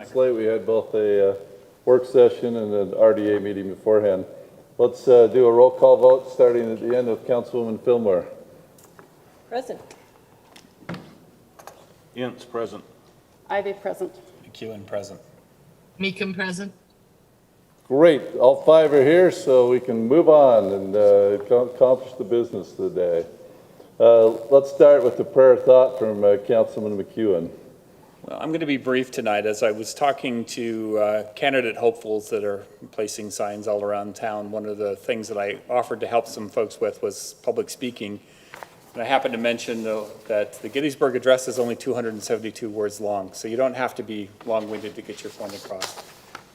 Slate, we had both a work session and an RDA meeting beforehand. Let's do a roll call vote starting at the end with Councilwoman Fillmore. Present. Yance present. Ivy present. McEwen present. Meekum present. Great, all five are here, so we can move on and accomplish the business of the day. Let's start with the prayer thought from Councilman McEwen. Well, I'm going to be brief tonight. As I was talking to candidate hopefuls that are placing signs all around town, one of the things that I offered to help some folks with was public speaking. And I happened to mention that the Gettysburg Address is only 272 words long, so you don't have to be long-winded to get your point across.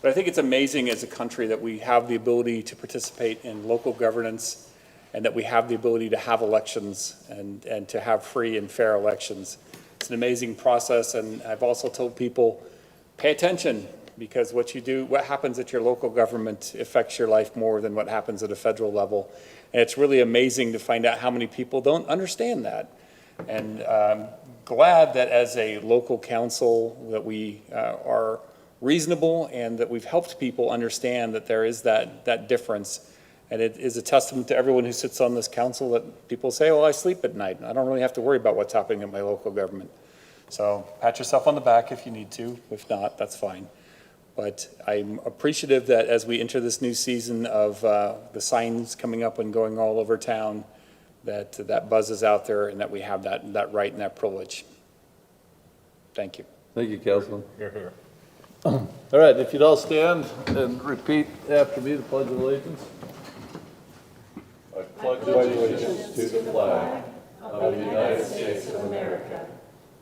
But I think it's amazing as a country that we have the ability to participate in local governance and that we have the ability to have elections and to have free and fair elections. It's an amazing process, and I've also told people, pay attention, because what happens at your local government affects your life more than what happens at a federal level. And it's really amazing to find out how many people don't understand that. And I'm glad that as a local council that we are reasonable and that we've helped people understand that there is that difference. And it is a testament to everyone who sits on this council that people say, well, I sleep at night. I don't really have to worry about what's happening in my local government. So pat yourself on the back if you need to. If not, that's fine. But I'm appreciative that as we enter this new season of the signs coming up and going all over town, that buzz is out there and that we have that right and that privilege. Thank you. Thank you, Councilman. Here, here. All right, if you'd all stand and repeat after me the Pledge of Allegiance. I pledge allegiance to the flag of the United States of America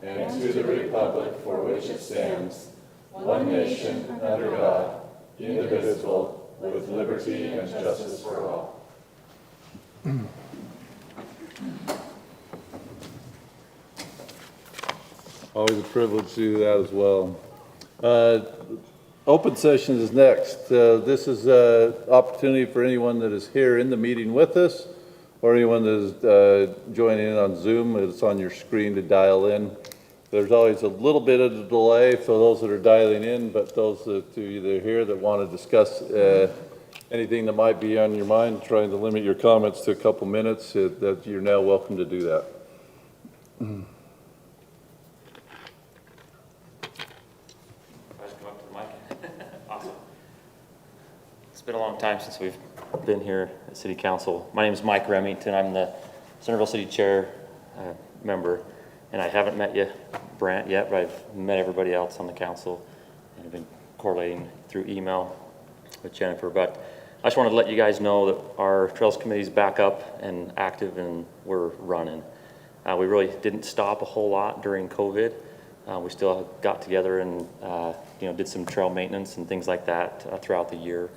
and to the republic for which it stands, one nation, under God, indivisible, with liberty and justice for all. Always a privilege to do that as well. Open session is next. This is an opportunity for anyone that is here in the meeting with us or anyone that is joining in on Zoom. It's on your screen to dial in. There's always a little bit of a delay for those that are dialing in, but those that are either here that want to discuss anything that might be on your mind, trying to limit your comments to a couple minutes, that you're now welcome to do that. It's been a long time since we've been here at City Council. My name is Mike Remington. I'm the Centerville City Chair member, and I haven't met you, Brant, yet, but I've met everybody else on the council, and I've been correlating through email with Jennifer. But I just wanted to let you guys know that our Trails Committee is back up and active, and we're running. We really didn't stop a whole lot during COVID. We still got together and did some trail maintenance and things like that throughout the year.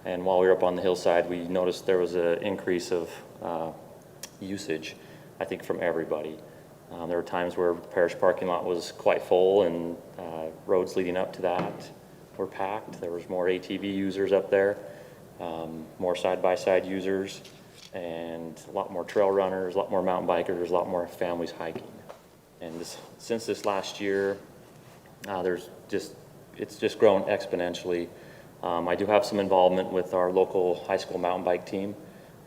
And while we were up on the hillside, we noticed there was an increase of usage, I think, from everybody. There were times where the parish parking lot was quite full, and roads leading up to that were packed. There was more ATV users up there, more side-by-side users, and a lot more trail runners, a lot more mountain bikers, a lot more families hiking. And since this last year, it's just grown exponentially. I do have some involvement with our local high school mountain bike team,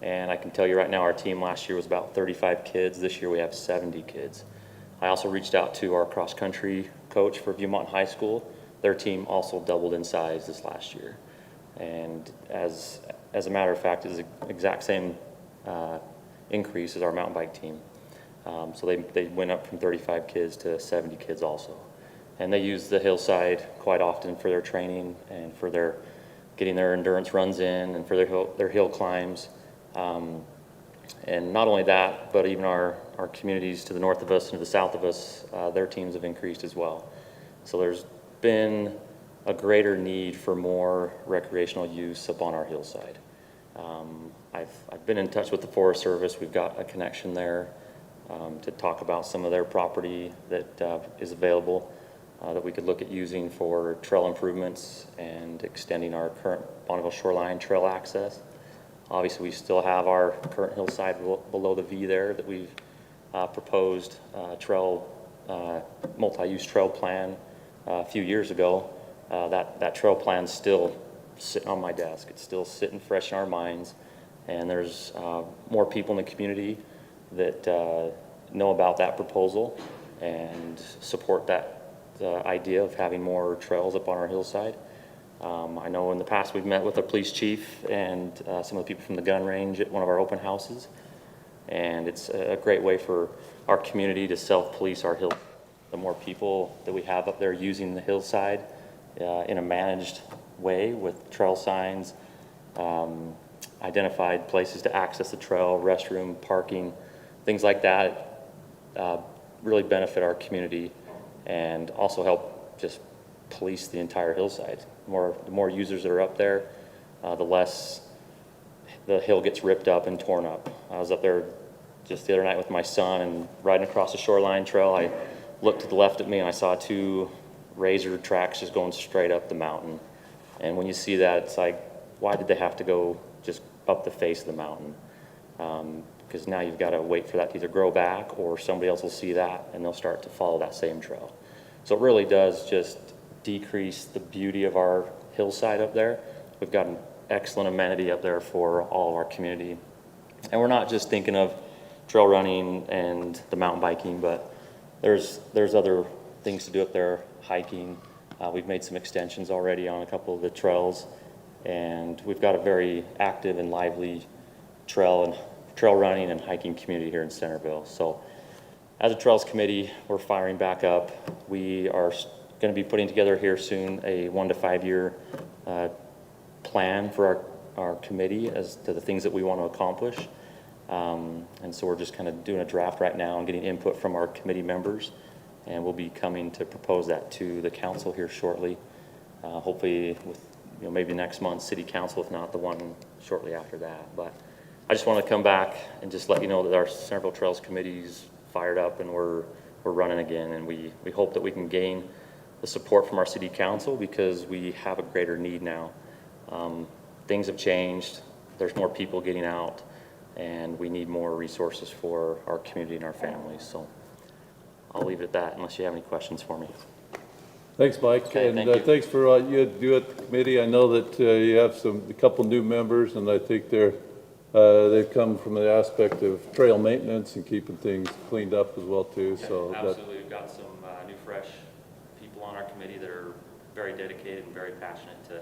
and I can tell you right now our team last year was about 35 kids. This year we have 70 kids. I also reached out to our cross-country coach for Viewmont High School. Their team also doubled in size this last year. And as a matter of fact, it's the exact same increase as our mountain bike team. So they went up from 35 kids to 70 kids also. And they use the hillside quite often for their training and for their getting their endurance runs in and for their hill climbs. And not only that, but even our communities to the north of us and to the south of us, their teams have increased as well. So there's been a greater need for more recreational use up on our hillside. I've been in touch with the Forest Service. We've got a connection there to talk about some of their property that is available. That we could look at using for trail improvements and extending our current Bonneville Shoreline trail access. Obviously, we still have our current hillside below the V there that we've proposed trail multi-use trail plan a few years ago. that trail plan's still sitting on my desk. It's still sitting fresh in our minds. And there's more people in the community that know about that proposal and support that idea of having more trails up on our hillside. I know in the past we've met with the police chief and some of the people from the gun range at one of our open houses. And it's a great way for our community to self-police our hill. The more people that we have up there using the hillside in a managed way with trail signs, identified places to access the trail, restroom, parking, things like that, really benefit our community and also help just police the entire hillside. The more users that are up there, the less the hill gets ripped up and torn up. I was up there just the other night with my son and riding across the shoreline trail. I looked to the left at me and I saw 2 razor tracks just going straight up the mountain. And when you see that, it's like, why did they have to go just up the face of the mountain? Because now you've got to wait for that to either grow back or somebody else will see that and they'll start to follow that same trail. So it really does just decrease the beauty of our hillside up there. We've got an excellent amenity up there for all of our community. And we're not just thinking of trail running and the mountain biking, but there's other things to do up there, hiking. We've made some extensions already on a couple of the trails, and we've got a very active and lively trail running and hiking community here in Centerville. So as a Trails Committee, we're firing back up. We are going to be putting together here soon a 1 to 5 year plan for our committee as to the things that we want to accomplish. And so we're just kind of doing a draft right now and getting input from our committee members. And we'll be coming to propose that to the council here shortly. Hopefully with maybe next month's city council, if not the one shortly after that. But I just want to come back and just let you know that our Centerville Trails Committee's fired up and we're running again. And we hope that we can gain the support from our city council because we have a greater need now. Things have changed. There's more people getting out and we need more resources for our community and our families. So I'll leave it at that unless you have any questions for me. Thanks, Mike. Okay, and thank you. Thanks for all you do at the committee. I know that you have a couple new members, and I think they've come from the aspect of trail maintenance and keeping things cleaned up as well too. So absolutely, we've got some new, fresh people on our committee that are very dedicated and very passionate to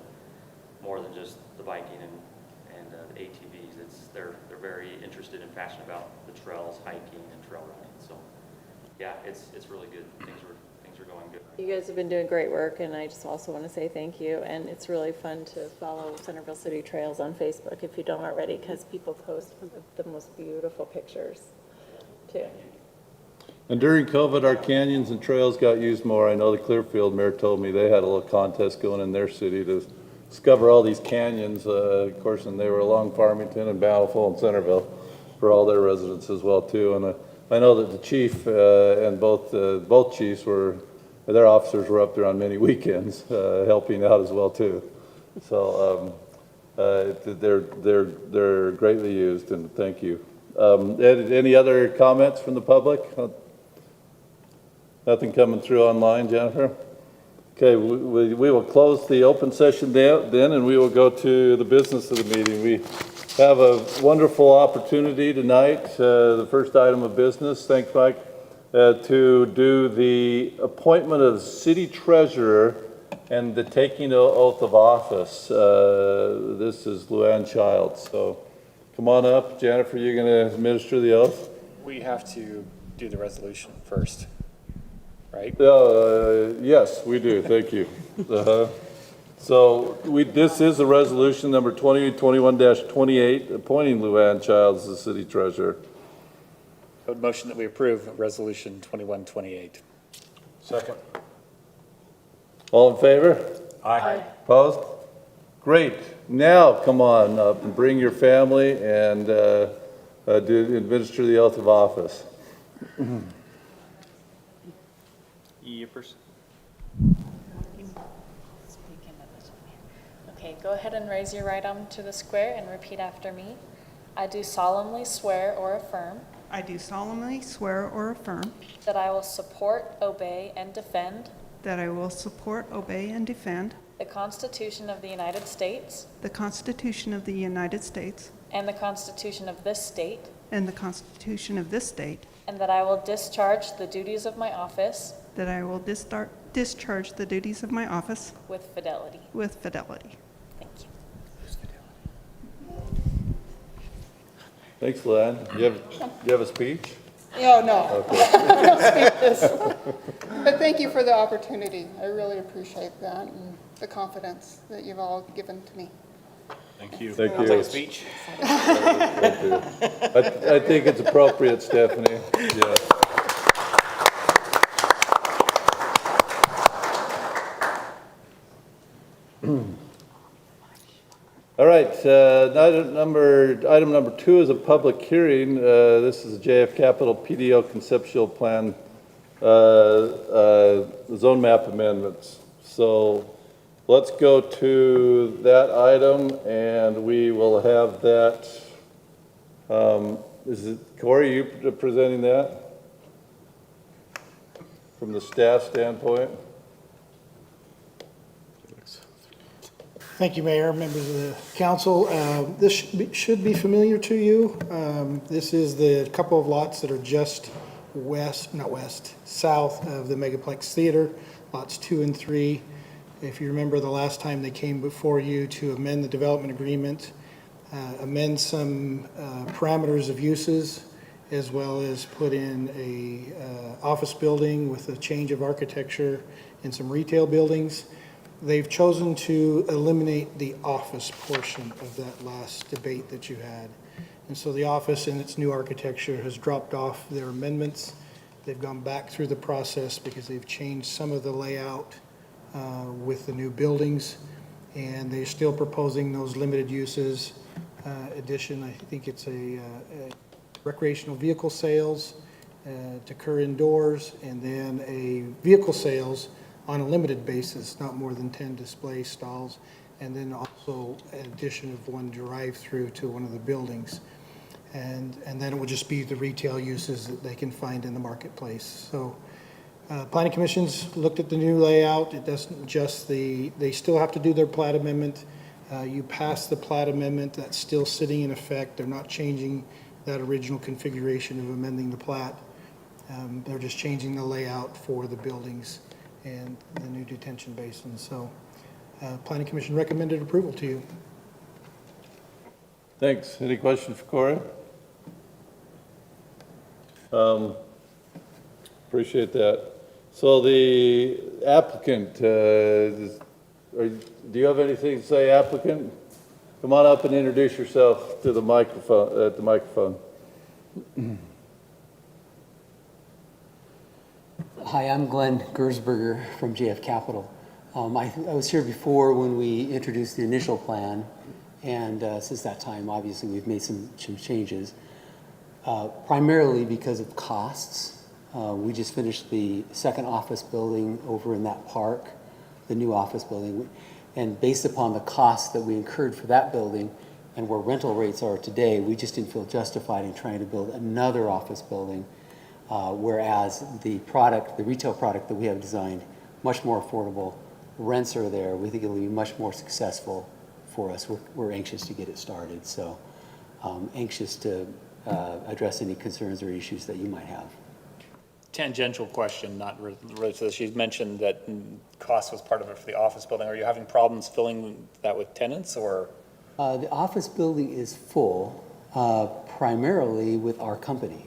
more than just the biking and the ATVs. They're very interested and passionate about the trails, hiking, and trail running. So yeah, it's really good. Things are going good. You guys have been doing great work, and I just also want to say thank you. And it's really fun to follow Centerville City Trails on Facebook if you don't already, because people post the most beautiful pictures too. And during COVID, our canyons and trails got used more. I know the Clearfield mayor told me they had a little contest going in their city to discover all these canyons, of course, and they were along Farmington and Bountiful and Centerville for all their residents as well too. And I know that the chief and both chiefs their officers were up there on many weekends helping out as well too. So they're greatly used, and thank you. Any other comments from the public? Nothing coming through online, Jennifer? Okay, we will close the open session then, and we will go to the business of the meeting. We have a wonderful opportunity tonight, the first item of business, thanks Mike, to do the appointment of city treasurer and the taking oath of office. This is Luann Childs, so come on up. Jennifer, you're going to administer the oath? We have to do the resolution first, right? Yes, we do. Thank you. So this is a resolution number 2021-28, appointing Luann Childs as the city treasurer. I would motion that we approve resolution 2128. Second. All in favor? Aye. Opposed? Great. Now come on up and bring your family and administer the oath of office. Okay, go ahead and raise your right arm to the square and repeat after me. I do solemnly swear or affirm I do solemnly swear or affirm that I will support, obey, and defend that I will support, obey, and defend the Constitution of the United States the Constitution of the United States and the Constitution of this state, and the Constitution of this state, and that I will discharge the duties of my office that I will discharge the duties of my office with fidelity. with fidelity. Thank you. Thanks, Luann. You have a speech? Oh, no. I don't speak this. But thank you for the opportunity. I really appreciate that and the confidence that you've all given to me. Thank you. Thank I'll you. take a speech. I think it's appropriate, Stephanie. Yeah. All right, item number 2 is a public hearing. This is a JF Capital PDO conceptual plan, zone map amendments. So let's go to that item, and we will have that. Is it Corey, you presenting that from the staff standpoint? Thank you, Mayor, members of the council. This should be familiar to you. This is the couple of lots that are just south of the Megaplex Theater, lots 2 and 3. If you remember the last time they came before you to amend the development agreement, amend some parameters of uses, as well as put in a office building with a change of architecture and some retail buildings. They've chosen to eliminate the office portion of that last debate that you had. And so the office in its new architecture has dropped off their amendments. They've gone back through the process because they've changed some of the layout with the new buildings. And they're still proposing those limited uses addition. I think it's a recreational vehicle sales to occur indoors, and then a vehicle sales on a limited basis, not more than 10 display stalls, and then also an addition of 1 drive-through to one of the buildings. And then it would just be the retail uses that they can find in the marketplace. So Planning Commission's looked at the new layout. It doesn't just they still have to do their plat amendment. You pass the plat amendment, that's still sitting in effect. They're not changing that original configuration of amending the plat. They're just changing the layout for the buildings and the new detention basin. So Planning Commission recommended approval to you. Thanks. Any questions for Corey? Appreciate that. So the applicant, do you have anything to say, applicant? Come on up and introduce yourself to the microphone, at the microphone. Hi, I'm Glenn Gersberger from JF Capital. I was here before when we introduced the initial plan, and since that time, obviously, we've made some changes, primarily because of costs. We just finished the second office building over in that park, the new office building, and based upon the costs that we incurred for that building and where rental rates are today, we just didn't feel justified in trying to build another office building. Whereas the retail product that we have designed, much more affordable, rents are there, we think it'll be much more successful for us. We're anxious to get it started, so anxious to address any concerns or issues that you might have. Tangential question, not related to this. She's mentioned that cost was part of it for the office building. Are you having problems filling that with tenants, or? The office building is full, primarily with our company.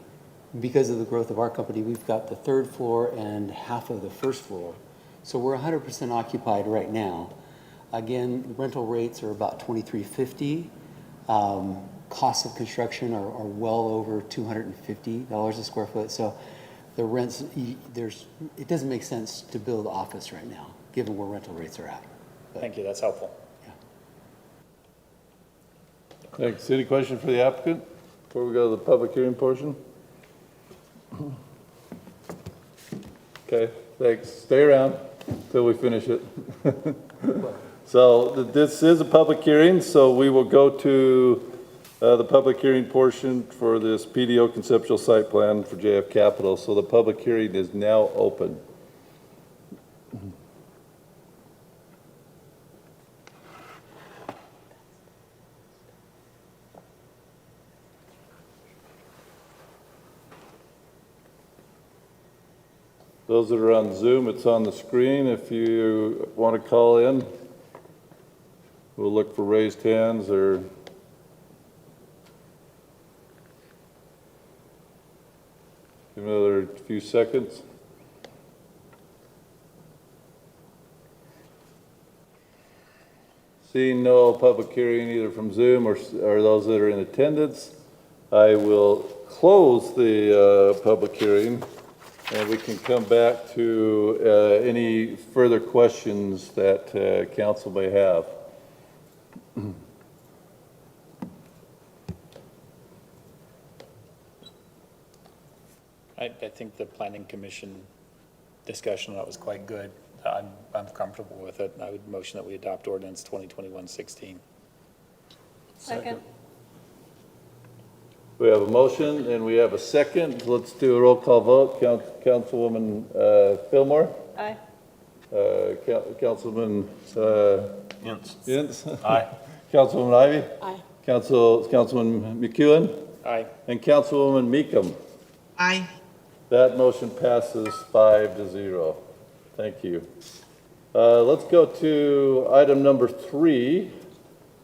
Because of the growth of our company, we've got the 3rd floor and half of the 1st floor. So we're 100% occupied right now. Again, rental rates are about $23.50. Costs of construction are well over $250 a square foot. So the rents, it doesn't make sense to build office right now, given where rental rates are at. But, thank you, that's helpful. yeah. Thanks. Any question for the applicant before we go to the public hearing portion? Okay, thanks. Stay around until we finish it. So this is a public hearing, so we will go to the public hearing portion for this PDO conceptual site plan for JF Capital. So the public hearing is now open. Those that are on Zoom, it's on the screen. If you want to call in, we'll look for raised hands or give another few seconds. Seeing no public hearing either from Zoom or those that are in attendance, I will close the public hearing, and we can come back to any further questions that council may have. I think the planning commission discussion on it was quite good. I'm comfortable with it. I would motion that we adopt ordinance 2021-16. Second. We have a motion and we have a second. Let's do a roll call vote. Councilwoman Fillmore? Aye. Councilman Ince. Ince? Aye. Councilwoman Ivy? Aye. Councilman McEwen? Aye. And Councilwoman Meekum? Aye. That motion passes 5-0. Thank you. Let's go to item number 3.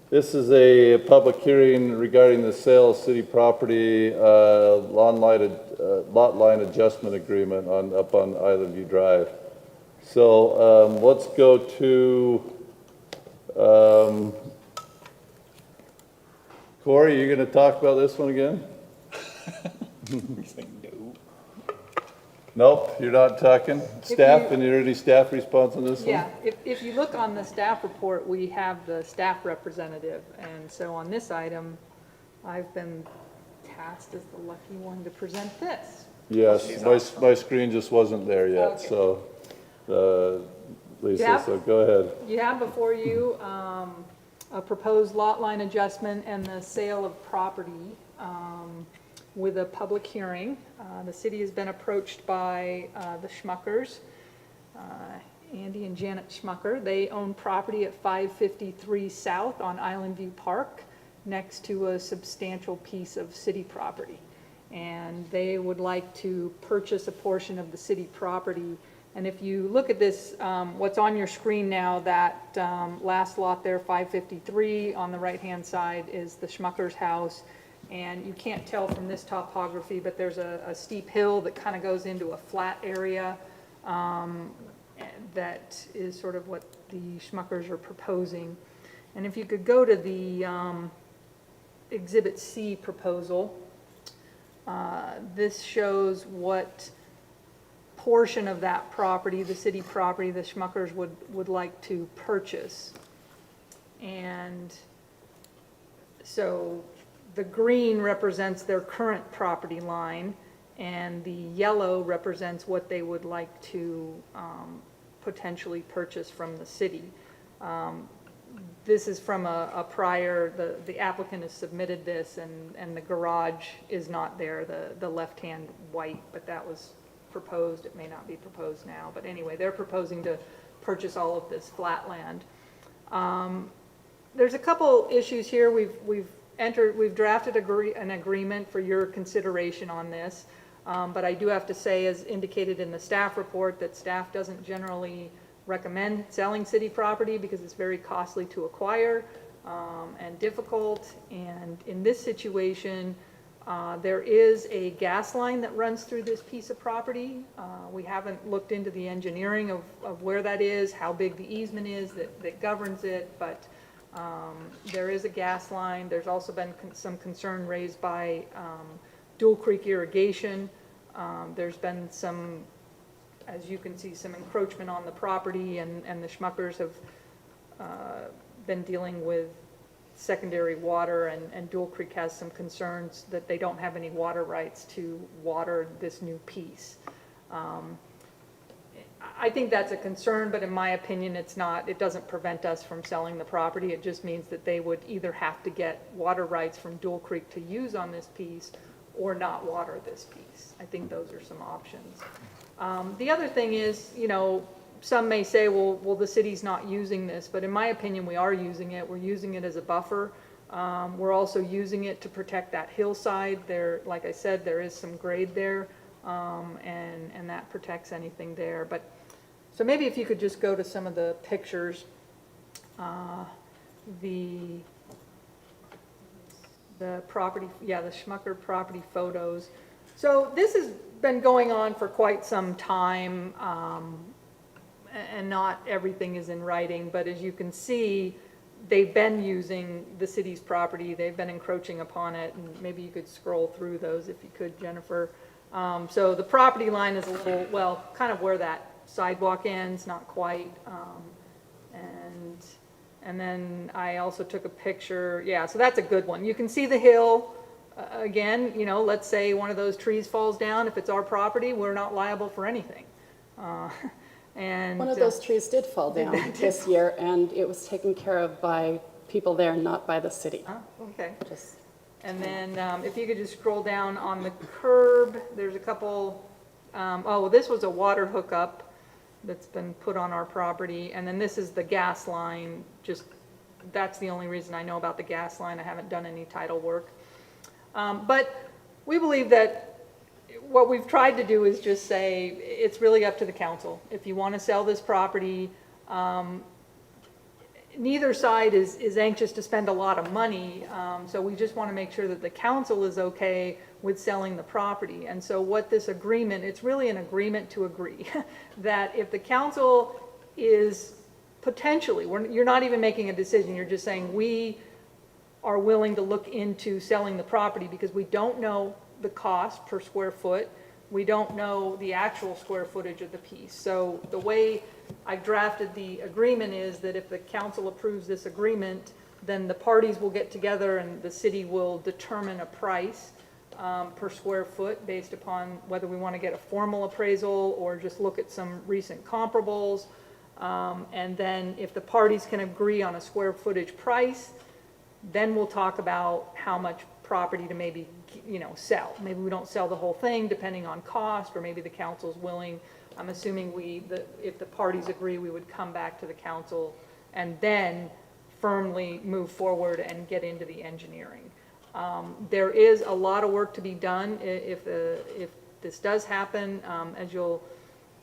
This is a public hearing regarding the sale of city property, lot line adjustment agreement up on Island View Drive. So let's go to Corey. You're going to talk about this one again? Nope, you're not talking. Staff, any staff response on this one? Yeah, if you look on the staff report, we have the staff representative. And so on this item, I've been tasked as the lucky one to present this. Yes, my screen just wasn't there yet, Okay. so, Lisa, so go ahead. You have before you a proposed lot line adjustment and the sale of property with a public hearing. The city has been approached by the Schmuckers, Andy and Janet Schmucker. They own property at 553 South on Island View Park, next to a substantial piece of city property. And they would like to purchase a portion of the city property. And if you look at this, what's on your screen now, that last lot there, 553, on the right-hand side is the Schmucker's house. And you can't tell from this topography, but there's a steep hill that kind of goes into a flat area that is sort of what the Schmuckers are proposing. And if you could go to the Exhibit C proposal, this shows what portion of that property, the city property, the Schmuckers would like to purchase. And so the green represents their current property line, and the yellow represents what they would like to potentially purchase from the city. This is from a prior, the applicant has submitted this, and the garage is not there, the left-hand white, but that was proposed. It may not be proposed now, but anyway, they're proposing to purchase all of this flat land. There's a couple issues here. We've drafted an agreement for your consideration on this, but I do have to say, as indicated in the staff report, that staff doesn't generally recommend selling city property because it's very costly to acquire and difficult. And in this situation, there is a gas line that runs through this piece of property. We haven't looked into the engineering of where that is, how big the easement is that governs it, but there is a gas line. There's also been some concern raised by Dual Creek irrigation. There's been some, as you can see, some encroachment on the property, and the Schmuckers have been dealing with secondary water, and Dual Creek has some concerns that they don't have any water rights to water this new piece. I think that's a concern, but in my opinion, it doesn't prevent us from selling the property. It just means that they would either have to get water rights from Dual Creek to use on this piece or not water this piece. I think those are some options. The other thing is, some may say, well, the city's not using this, but in my opinion, we are using it. We're using it as a buffer. We're also using it to protect that hillside. There, like I said, there is some grade there. and that protects anything there. But, so maybe if you could just go to some of the pictures, the property, yeah, the Schmucker property photos. So this has been going on for quite some time, and not everything is in writing, but as you can see, they've been using the city's property, they've been encroaching upon it, and maybe you could scroll through those if you could, Jennifer. So the property line is a little, well, kind of where that sidewalk ends, not quite. And then I also took a picture, yeah, so that's a good one. You can see the hill. Again, you know, let's say one of those trees falls down, if it's our property, we're not liable for anything. And one of those trees did fall down this year, and it was taken care of by people there, not by the city. Okay. Just, and then if you could just scroll down on the curb, there's a couple, oh, this was a water hookup that's been put on our property, and then this is the gas line. Just, that's the only reason I know about the gas line. I haven't done any title work. But we believe that what we've tried to do is just say, it's really up to the council. If you want to sell this property, neither side is anxious to spend a lot of money, so we just want to make sure that the council is okay with selling the property. And so what this agreement, it's really an agreement to agree that if the council is potentially, you're not even making a decision, you're just saying we are willing to look into selling the property because we don't know the cost per square foot. We don't know the actual square footage of the piece. So the way I've drafted the agreement is that if the council approves this agreement, then the parties will get together and the city will determine a price per square foot based upon whether we want to get a formal appraisal or just look at some recent comparables. And then if the parties can agree on a square footage price, then we'll talk about how much property to maybe, you know, sell. Maybe we don't sell the whole thing depending on cost, or maybe the council's willing. I'm assuming if the parties agree, we would come back to the council and then firmly move forward and get into the engineering. There is a lot of work to be done if this does happen. As you'll,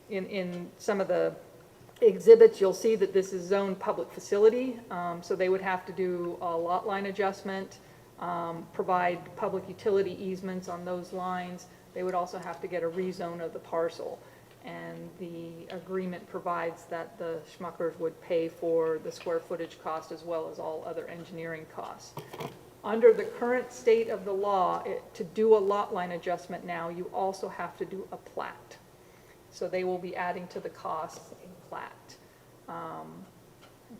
in some of the exhibits, you'll see that this is zoned public facility, so they would have to do a lot line adjustment, provide public utility easements on those lines. They would also have to get a rezone of the parcel, and the agreement provides that the Schmuckers would pay for the square footage cost as well as all other engineering costs. Under the current state of the law, to do a lot line adjustment now, you also have to do a plat. So they will be adding to the cost a plat.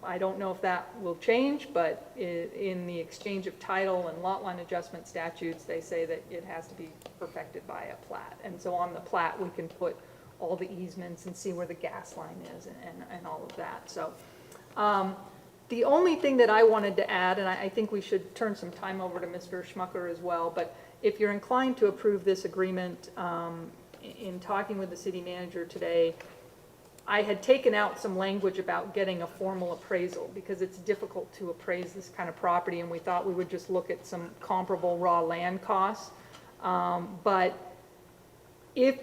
I don't know if that will change, but in the exchange of title and lot line adjustment statutes, they say that it has to be perfected by a plat. And so on the plat, we can put all the easements and see where the gas line is and all of that. So the only thing that I wanted to add, and I think we should turn some time over to Mr. Schmucker as well, but if you're inclined to approve this agreement, in talking with the city manager today, I had taken out some language about getting a formal appraisal because it's difficult to appraise this kind of property, and we thought we would just look at some comparable raw land costs. But if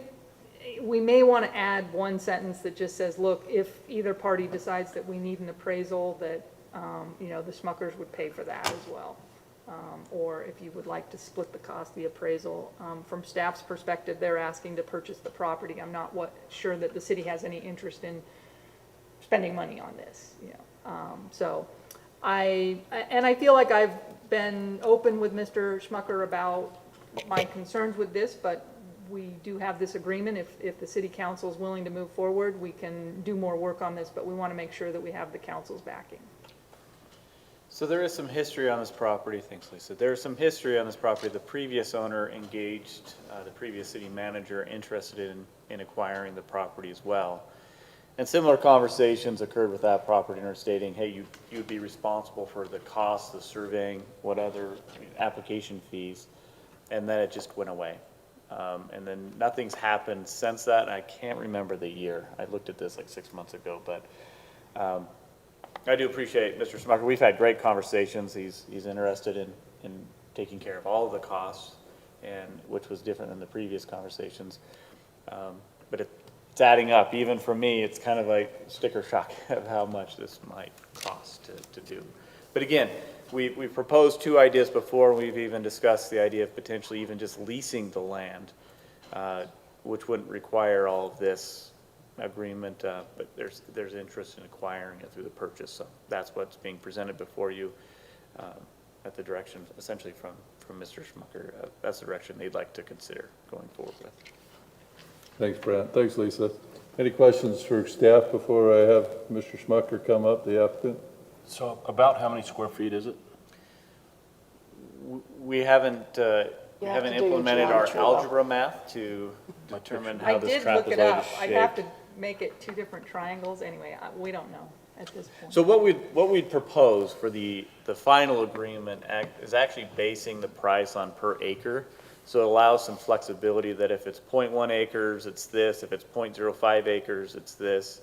we may want to add one sentence that just says, look, if either party decides that we need an appraisal, that you know, the Schmuckers would pay for that as well. Or if you would like to split the cost of the appraisal. From staff's perspective, they're asking to purchase the property. I'm not sure that the city has any interest in spending money on this. You know. So I feel like I've been open with Mr. Schmucker about my concerns with this, but we do have this agreement. If the city council is willing to move forward, we can do more work on this, but we want to make sure that we have the council's backing. So there is some history on this property. Thanks, Lisa. There is some history on this property. The previous owner engaged the previous city manager interested in acquiring the property as well. And similar conversations occurred with that property owner stating, hey, you'd be responsible for the cost, the surveying, what other application fees, and then it just went away. And then nothing's happened since that. I can't remember the year. I looked at this like 6 months ago, but I do appreciate Mr. Schmucker. We've had great conversations. He's interested in taking care of all of the costs and which was different than the previous conversations. But it's adding up. Even for me, it's kind of like sticker shock of how much this might cost to do. But again, we've proposed two ideas before. We've even discussed the idea of potentially even just leasing the land, which wouldn't require all of this agreement, but there's interest in acquiring it through the purchase. So that's what's being presented before you at the direction, essentially from Mr. Schmucker. That's the direction they'd like to consider going forward with. Thanks, Brent. Thanks, Lisa. Any questions for staff before I have Mr. Schmucker come up, the applicant? So about how many square feet is it? We haven't have to do your implemented our geometry, though. algebra math to determine how I this did look it up. trapezoid is I'd have to shaped. make it two different triangles. Anyway, we don't know at this point. So what we'd propose for the final agreement is actually basing the price on per acre. So it allows some flexibility that if it's 0.1 acres, it's this. If it's 0.05 acres, it's this.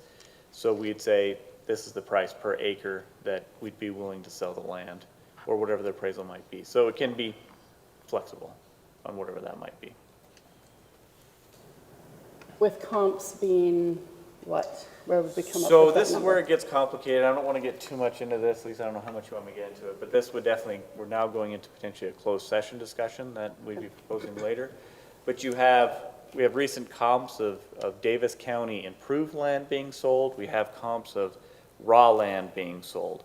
So we'd say this is the price per acre that we'd be willing to sell the land, or whatever the appraisal might be. So it can be flexible on whatever that might be. With comps being what? Where would we come up So with that this is number? where it gets complicated. I don't want to get too much into this. Lisa, I don't know how much you want me to get into it, but this would definitely, we're now going into potentially a closed session discussion that we'd be proposing later. But we have recent comps of Davis County improved land being sold. We have comps of raw land being sold.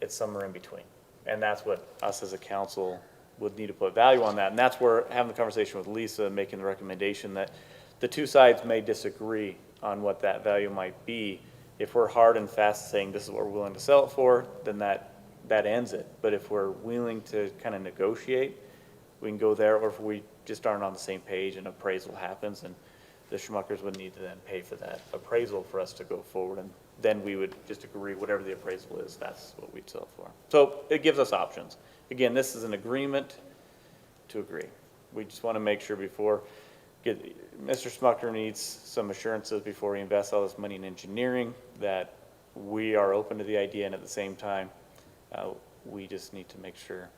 It's somewhere in between. And that's what us as a council would need to put value on that. And that's where having the conversation with Lisa and making the recommendation that the two sides may disagree on what that value might be. If we're hard and fast saying this is what we're willing to sell it for, then that ends it. But if we're willing to kind of negotiate, we can go there, or if we just aren't on the same page and appraisal happens, and the Schmuckers would need to then pay for that appraisal for us to go forward, and then we would just agree whatever the appraisal is, that's what we'd sell for. So it gives us options. Again, this is an agreement to agree. We just want to make sure before, Mr. Schmucker needs some assurances before he invests all this money in engineering that we are open to the idea, and at the same time, we just need to make sure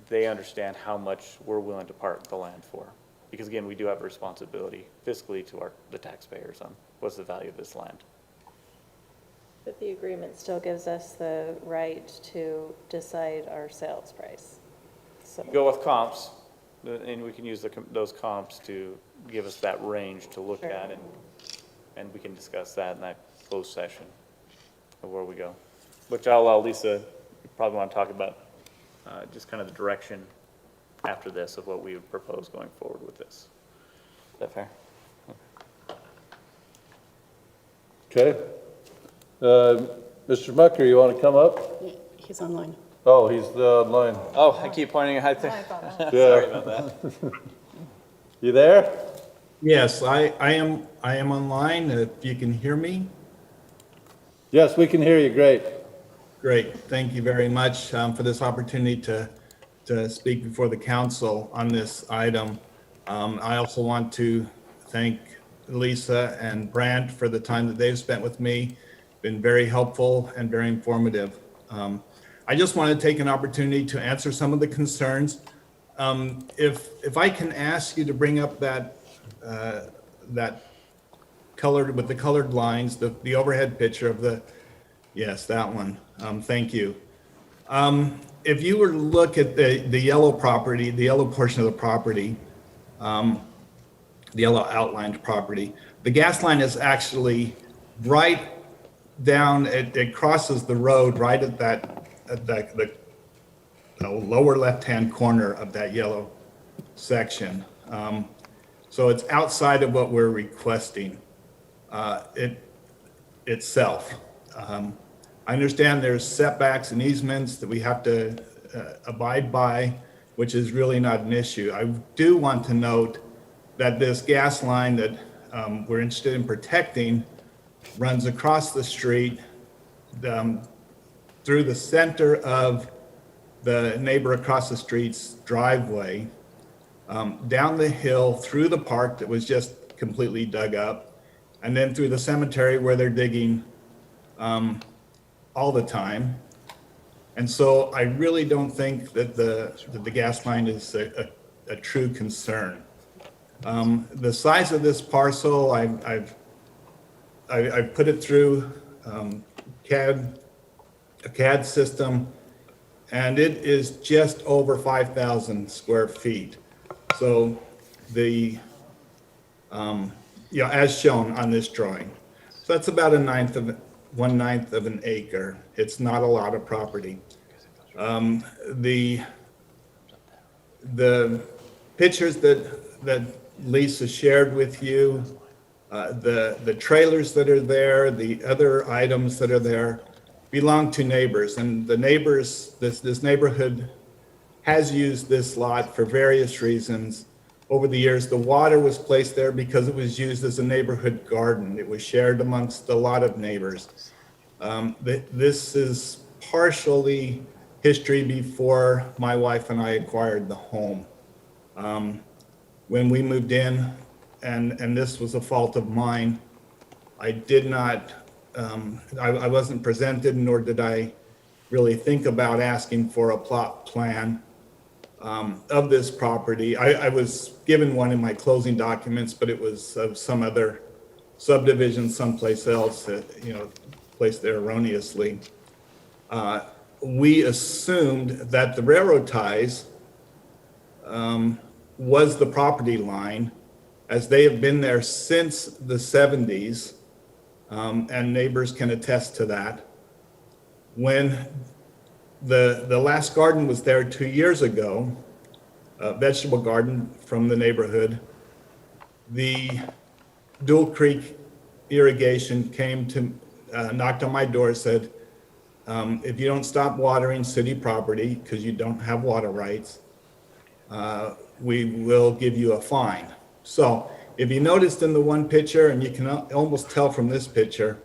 they understand how much we're willing to part the land for. Because again, we do have a responsibility fiscally to the taxpayers on what's the value of this land. But the agreement still gives us the right to decide our sales price. So Go with comps, and we can use those comps to give us that range to look at, and we can discuss that in that closed session of where we go. Which I'll allow Lisa, probably want to talk about just kind of the direction after this of what we would propose going forward with this. Is that fair? Okay. Mr. Schmucker, you want to come up? He's online. Oh, he's online. Oh, I keep pointing out there. Yeah. Sorry about that. You there? Yes, I am online, if you can hear me. Yes, we can hear you, great. Great, thank you very much for this opportunity to speak before the council on this item. I also want to thank Lisa and Brant for the time that they've spent with me. Been very helpful and very informative. I just want to take an opportunity to answer some of the concerns. If I can ask you to bring up that colored, with the colored lines, the overhead picture of the, yes, that one. Thank you. If you were to look at the yellow property, the yellow portion of the property, the yellow outlined property, the gas line is actually right down, it crosses the road right at the lower left-hand corner of that yellow section. So it's outside of what we're requesting itself. I understand there's setbacks and easements that we have to abide by, which is really not an issue. I do want to note that this gas line that we're interested in protecting runs across the street through the center of the neighbor across the street's driveway, down the hill, through the park that was just completely dug up, and then through the cemetery where they're digging all the time, And so I really don't think that the gas line is a true concern. The size of this parcel, I've put it through a CAD system, and it is just over 5,000 square feet. So as shown on this drawing. So that's about 1/9 of an acre. It's not a lot of property. The pictures that Lisa shared with you, the trailers that are there, the other items that are there belong to neighbors. And the neighbors, this neighborhood has used this lot for various reasons. Over the years, the water was placed there because it was used as a neighborhood garden. It was shared amongst a lot of neighbors. This is partially history before my wife and I acquired the home. When we moved in, and this was a fault of mine, I did not, I wasn't presented, nor did I really think about asking for a plot plan of this property. I was given one in my closing documents, but it was of some other subdivision someplace else, placed there erroneously. We assumed that the railroad ties was the property line, as they have been there since the 70s, and neighbors can attest to that. When the last garden was there 2 years ago, a vegetable garden from the neighborhood, the Dual Creek Irrigation came to, knocked on my door, said, if you don't stop watering city property because you don't have water rights, we will give you a fine. So if you noticed in the one picture, and you can almost tell from this picture,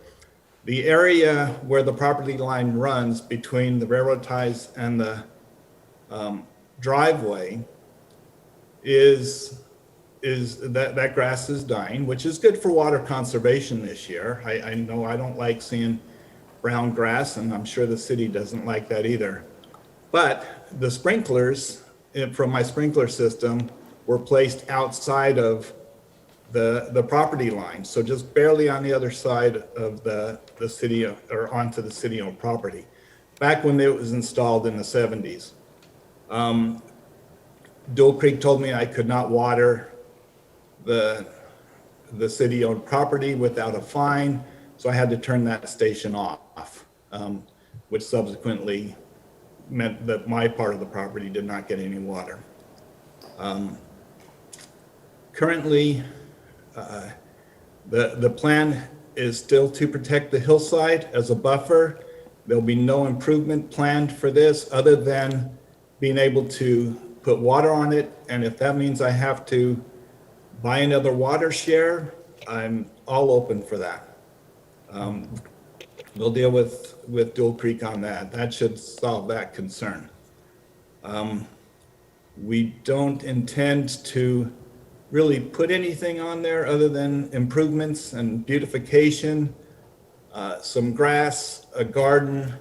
the area where the property line runs between the railroad ties and the driveway is that grass is dying, which is good for water conservation this year. I know I don't like seeing brown grass, and I'm sure the city doesn't like that either. But the sprinklers from my sprinkler system were placed outside of the property line, so just barely on the other side of the city, or onto the city-owned property, back when it was installed in the 70s. Dual Creek told me I could not water the city-owned property without a fine, so I had to turn that station off, which subsequently meant that my part of the property did not get any water. Currently, the plan is still to protect the hillside as a buffer. There'll be no improvement planned for this other than being able to put water on it. And if that means I have to buy another water share, I'm all open for that. We'll deal with Dual Creek on that. That should solve that concern. We don't intend to really put anything on there other than improvements and beautification, some grass, a garden,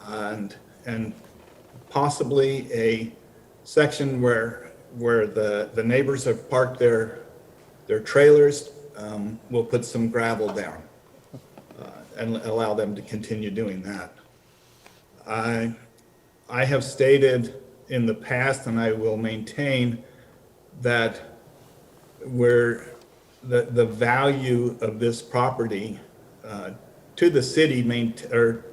and possibly a section where the neighbors have parked their trailers. We'll put some gravel down and allow them to continue doing that. I have stated in the past, and I will maintain, that where the value of this property to the city, or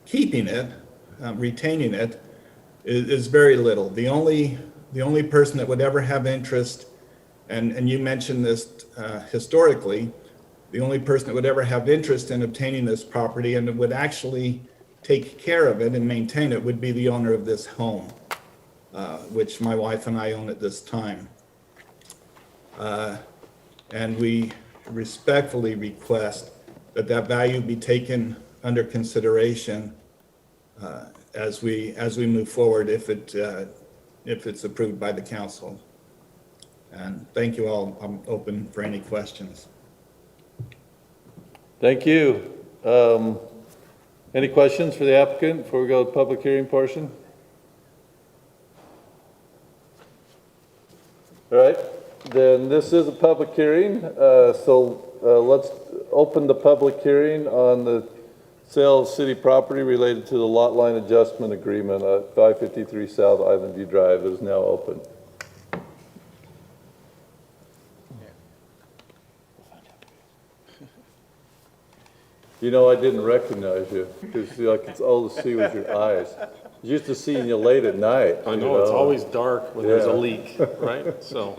keeping it, retaining it, is very little. The only person that would ever have interest, and you mentioned this historically, the only person that would ever have interest in obtaining this property and would actually take care of it and maintain it would be the owner of this home, which my wife and I own at this time. And we respectfully request that value be taken under consideration as we move forward, if it's approved by the council. And thank you all. I'm open for any questions. Thank you. Any questions for the applicant before we go to the public hearing portion? All right, then this is a public hearing, so let's open the public hearing on the sale of city property related to the lot line adjustment agreement at 553 South Island View Drive. It is now open. You know, I didn't recognize you because like it's all to see with your eyes. I was used to seeing you late at night. I know, it's always dark when there's a leak, right? So,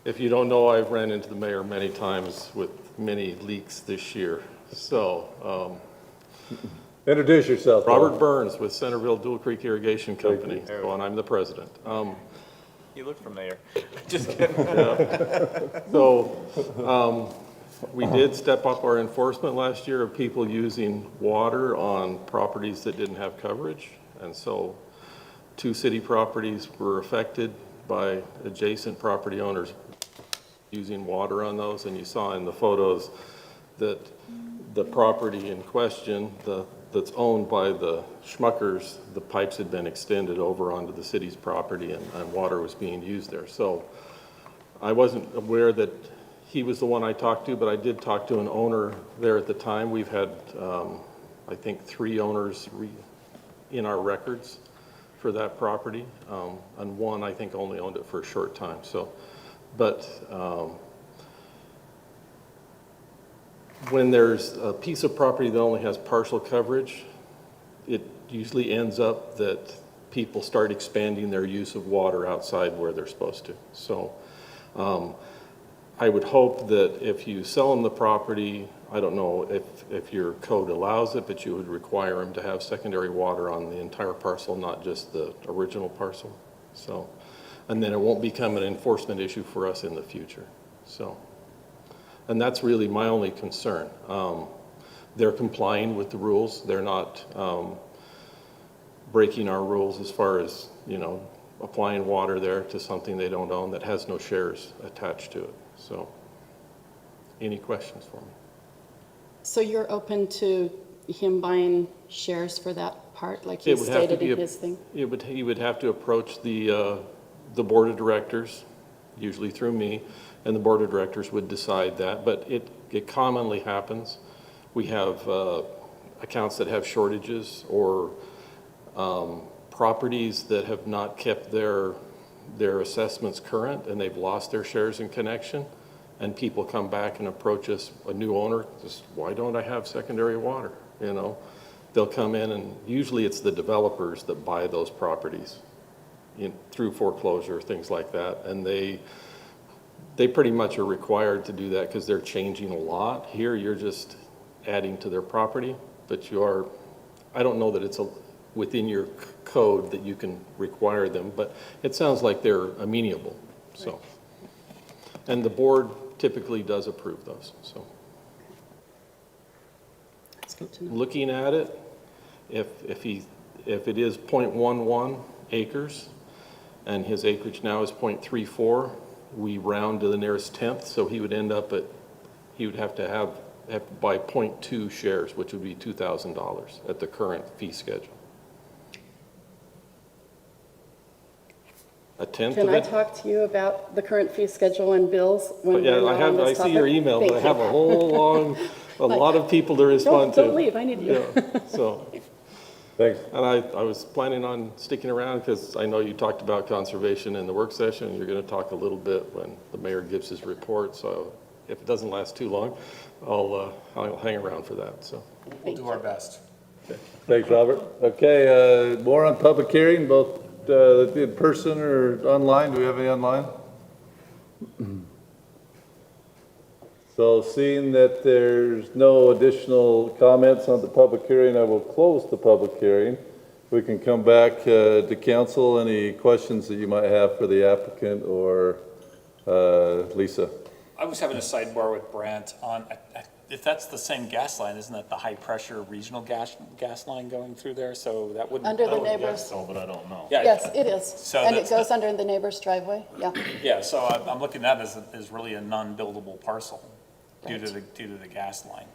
if you don't know, I've ran into the mayor many times with many leaks this year. So, introduce yourself. Robert Burns with Centerville Dual Creek Irrigation Company, and I'm the president. You look familiar. Just kidding. So, we did step up our enforcement last year of people using water on properties that didn't have coverage. And so 2 city properties were affected by adjacent property owners using water on those. And you saw in the photos that the property in question, that's owned by the Schmuckers, the pipes had been extended over onto the city's property and water was being used there. So I wasn't aware that he was the one I talked to, but I did talk to an owner there at the time. We've had, I think, 3 owners in our records for that property, and one I think only owned it for a short time. So, but when there's a piece of property that only has partial coverage, it usually ends up that people start expanding their use of water outside where they're supposed to. So. I would hope that if you sell them the property, I don't know if your code allows it, but you would require them to have secondary water on the entire parcel, not just the original parcel. So, and then it won't become an enforcement issue for us in the future. So, and that's really my only concern. They're complying with the rules. They're not breaking our rules as far as, you know, applying water there to something they don't own that has no shares attached to it. So, any questions for me? So you're open to him buying shares for that part, like he stated in his thing? He would have to approach the board of directors, usually through me, and the board of directors would decide that. But it commonly happens. We have accounts that have shortages or properties that have not kept their assessments current and they've lost their shares in connection, and people come back and approach us, a new owner, just, why don't I have secondary water? You know, they'll come in, and usually it's the developers that buy those properties through foreclosure, things like that, and they pretty much are required to do that because they're changing a lot. Here you're just adding to their property, but you are, I don't know that it's within your code that you can require them, but it sounds like they're amenable. So, and the board typically does approve those. So, That's good to know. looking at it, if it is 0.11 acres, and his acreage now is 0.34, we round to the nearest tenth, so he would end up at, he would have to buy 0.2 shares, which would be $2,000 at the current fee schedule. A tenth Can of I it? talk to you about the current fee schedule and bills when Yeah, we're not on I this see your topic? email, Thank but I have you. a whole long, a lot of people to respond to. Don't leave, I need you. Yeah, so. Thanks. And I was planning on sticking around because I know you talked about conservation in the work session, and you're going to talk a little bit when the mayor gives his report. So if it doesn't last too long, I'll hang around for that, so. We'll do our best. Thanks, Robert. Okay, more on public hearing, both in person or online. Do we have any online? So seeing that there's no additional comments on the public hearing, I will close the public hearing. We can come back to council. Any questions that you might have for the applicant or Lisa? I was having a sidebar with Brant on, if that's the same gas line, isn't that the high pressure regional gas line going through there? So that wouldn't. Under the Oh, neighbor's, so, but I don't know. Yeah, yes, it is. So And it that's goes under the neighbor's driveway, yeah. Yeah, so I'm looking at it as really a non-buildable parcel due to the gas line.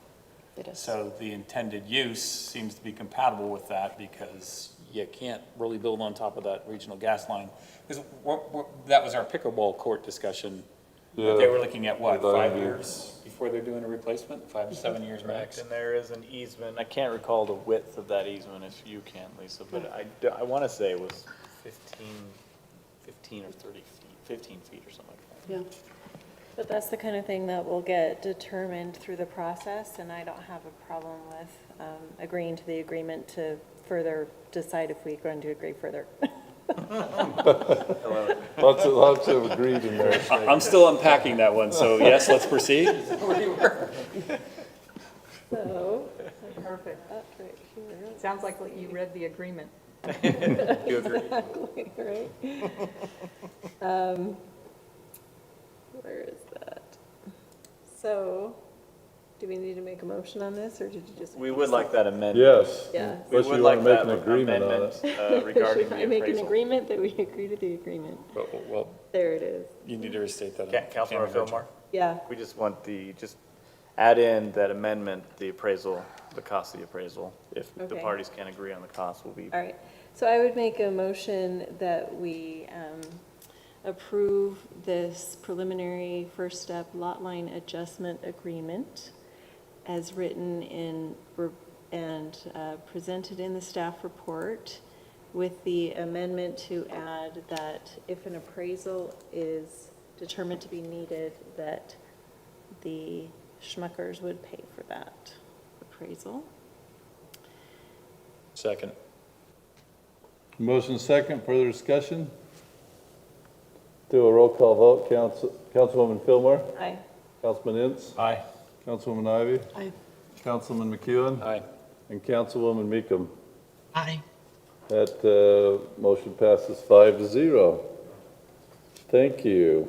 It is. So the intended use seems to be compatible with that because you can't really build on top of that regional gas line. Because that was our pickleball court discussion. Yeah. They were looking at what, 5 5 years before they're doing a replacement? 5 to 7 years max? And there is an easement, I can't recall the width of that easement if you can, Lisa, but I want to say it was 15 or 30 feet, 15 feet or something like that. Yeah. But that's the kind of thing that will get determined through the process, and I don't have a problem with agreeing to the agreement to further decide if we're going to agree further. Lots of agreed in there. I'm still unpacking that one, so yes, let's proceed. So, Perfect. that's right here. Sounds like you read the agreement. You agree? Exactly, right? Where is that? So, do we need to make a motion on this, or did you just? We would like that amendment. Yes. Yeah. We Unless would you like want to make that an agreement on amendment it. regarding Should the I make an appraisal. agreement that we agree to the agreement? Well, There it is. you need to restate that. Councilmember Fillmore? Yeah. We just want just add in that amendment, the appraisal, the cost of the appraisal. If the Okay. parties can't agree on the cost, will be. All right, so I would make a motion that we approve this preliminary first step lot line adjustment agreement as written in and presented in the staff report, with the amendment to add that if an appraisal is determined to be needed, that the Schmuckers would pay for that appraisal. Second. Motion second, further discussion? Do a roll call vote. Councilwoman Fillmore? Aye. Councilman Ince? Aye. Councilwoman Ivy? Aye. Councilman McEwen? Aye. And Councilwoman Meekum? Aye. That motion passes 5-0. Thank you.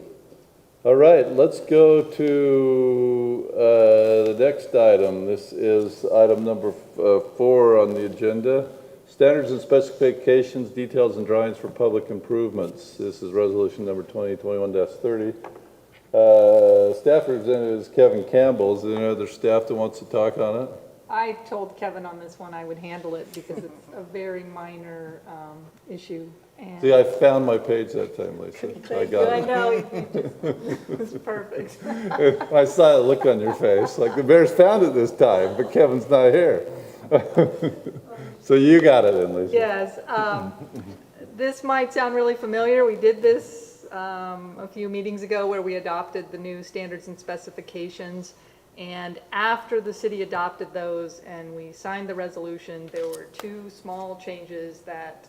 All right, let's go to the next item. This is item number 4 on the agenda. Standards and specifications, details and drawings for public improvements. This is resolution number 2021-30. Staff representative is Kevin Campbell. Is there any other staff that wants to talk on it? I told Kevin on this one I would handle it because it's a very minor issue. And See, I found my page that time, Lisa. I got I it. know, it's perfect. I saw the look on your face, like the Bears found it this time, but Kevin's not here. So you got it in, Lisa. Yes, this might sound really familiar. We did this a few meetings ago where we adopted the new standards and specifications. And after the city adopted those and we signed the resolution, there were 2 small changes that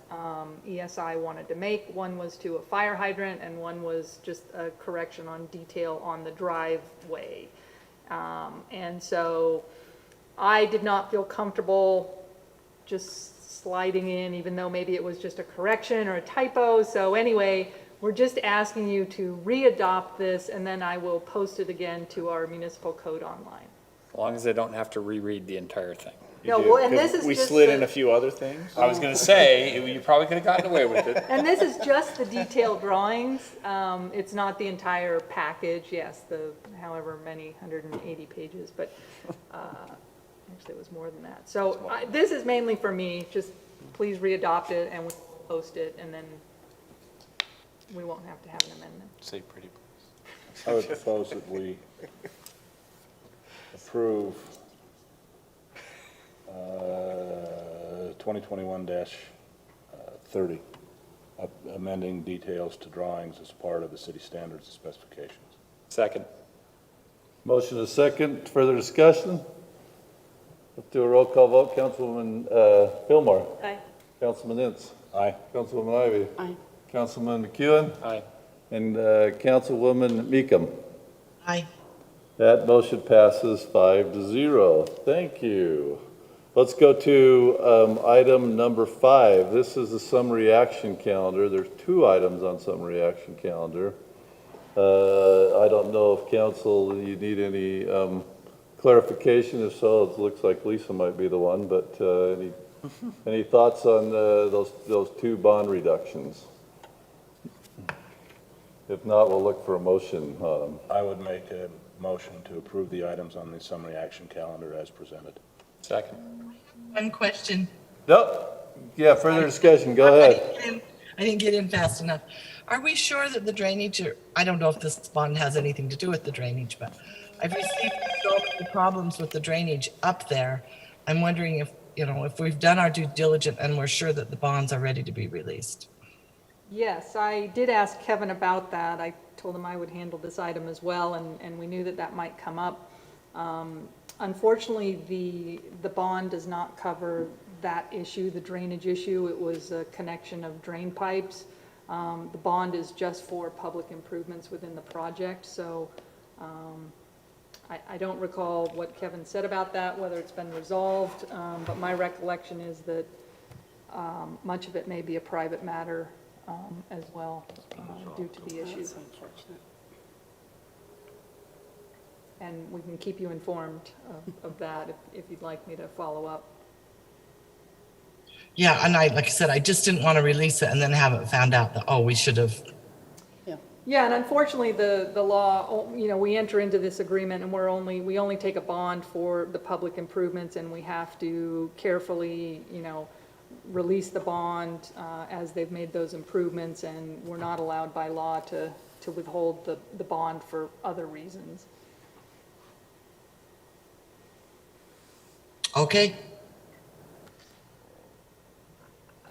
ESI wanted to make. One was to a fire hydrant and one was just a correction on detail on the driveway. And so I did not feel comfortable just sliding in, even though maybe it was just a correction or a typo. So anyway, we're just asking you to re-adopt this, and then I will post it again to our municipal code online. As long as I don't have to reread the entire thing. No, well, and this is We just slid the- in a few other things. I was going to say, you probably could have gotten away with it. And this is just the detailed drawings. It's not the entire package, yes, the however many 180 pages, but actually it was more than that. So this is mainly for me, just please re-adopt it and we'll post it, and then we won't have to have an amendment. Say pretty please. I would propose that we approve 2021-30, amending details to drawings as part of the city standards and specifications. Second. Motion is second, further discussion? Let's do a roll call vote. Councilwoman Fillmore? Aye. Councilman Ince? Aye. Councilwoman Ivy? Aye. Councilman McEwen? Aye. And Councilwoman Meekum? Aye. That motion passes 5-0. Thank you. Let's go to item number 5. This is the summary action calendar. There's 2 items on summary action calendar. I don't know if council, you need any clarification. If so, it looks like Lisa might be the one, but any thoughts on those 2 bond reductions? If not, we'll look for a motion on them. I would make a motion to approve the items on the summary action calendar as presented. Second. One question. Nope. Yeah, further discussion, go ahead. I didn't get in fast enough. Are we sure that the drainage, or I don't know if this bond has anything to do with the drainage, but I've received so many problems with the drainage up there. I'm wondering if, if we've done our due diligence and we're sure that the bonds are ready to be released. Yes, I did ask Kevin about that. I told him I would handle this item as well, and we knew that that might come up. Unfortunately, the bond does not cover that issue, the drainage issue. It was a connection of drain pipes. The bond is just for public improvements within the project, so I don't recall what Kevin said about that, whether it's been resolved, but my recollection is that much of it may be a private matter as well due to the issues. And we can keep you informed of that if you'd like me to follow up. Yeah, and like I said, I just didn't want to release it and then have it found out that, oh, we should have. Yeah, and unfortunately, the law, we enter into this agreement and we only take a bond for the public improvements, and we have to carefully, release the bond as they've made those improvements, and we're not allowed by law to withhold the bond for other reasons. Okay.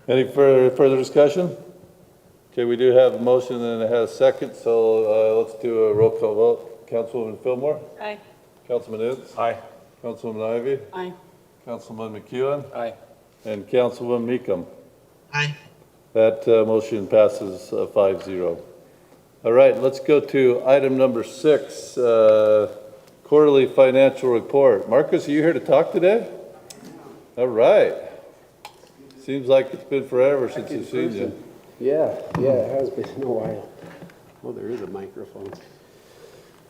Any further discussion? Okay, we do have a motion and it has a second, so let's do a roll call vote. Councilwoman Fillmore? Aye. Councilman Ince? Aye. Councilwoman Ivy? Aye. Councilman McEwen? Aye. And Councilwoman Meekum? Aye. That motion passes 5-0. All right, let's go to item number 6, quarterly financial report. Marcus, are you here to talk today? All right. Seems like it's been forever since we've seen you. Yeah, it has been a while. Oh, there is a microphone.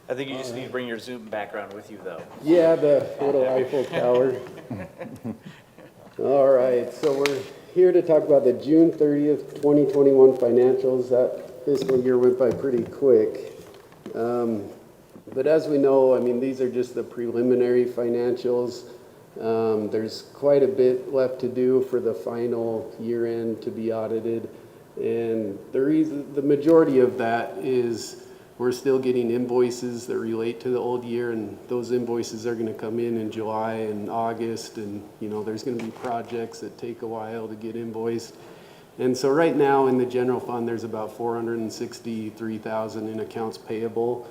I think you just need to bring your Zoom background with you, though. Yeah, the little Eiffel Tower. All right, so we're here to talk about the June 30th, 2021 financials. That fiscal year went by pretty quick. But as we know, these are just the preliminary financials. There's quite a bit left to do for the final year end to be audited. And the majority of that is we're still getting invoices that relate to the old year, and those invoices are going to come in July and August, and there's going to be projects that take a while to get invoiced. And so right now in the general fund there's about $463,000 in accounts payable,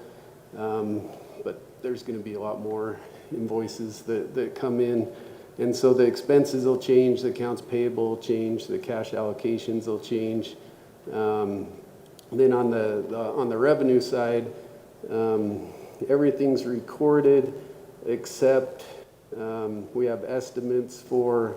but there's going to be a lot more invoices that come in. And so the expenses will change, the accounts payable will change, the cash allocations will change. Then on the revenue side, everything's recorded except we have estimates for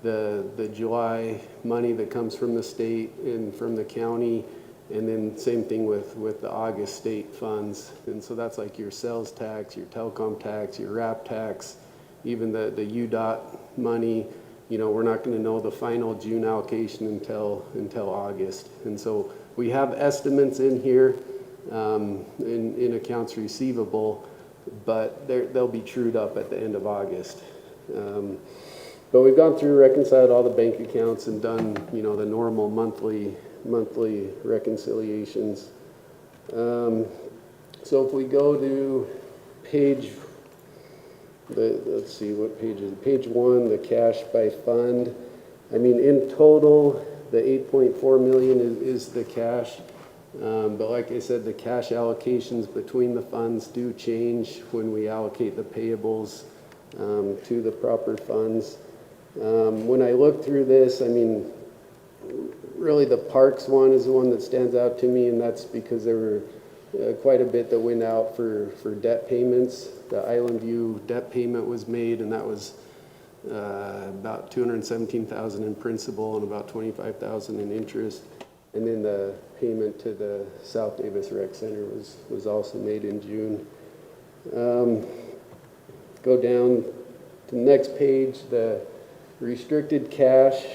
the July money that comes from the state and from the county, and then same thing with the August state funds. And so that's like your sales tax, your telecom tax, your RAP tax, even the UDOT money. We're not going to know the final June allocation until August. And so we have estimates in here in accounts receivable, but they'll be trued up at the end of August. But we've gone through, reconciled all the bank accounts and done, the normal monthly reconciliations. So if we go to let's see, what page is it? Page 1, the cash by fund. In total, the 8.4 million is the cash. But like I said, the cash allocations between the funds do change when we allocate the payables to the proper funds. When I look through this, really the parks one is the one that stands out to me, and that's because there were quite a bit that went out for debt payments. The Island View debt payment was made, and that was about $217,000 in principal and about $25,000 in interest. And then the payment to the South Davis Rec Center was also made in June. Go down to the next page, the restricted cash.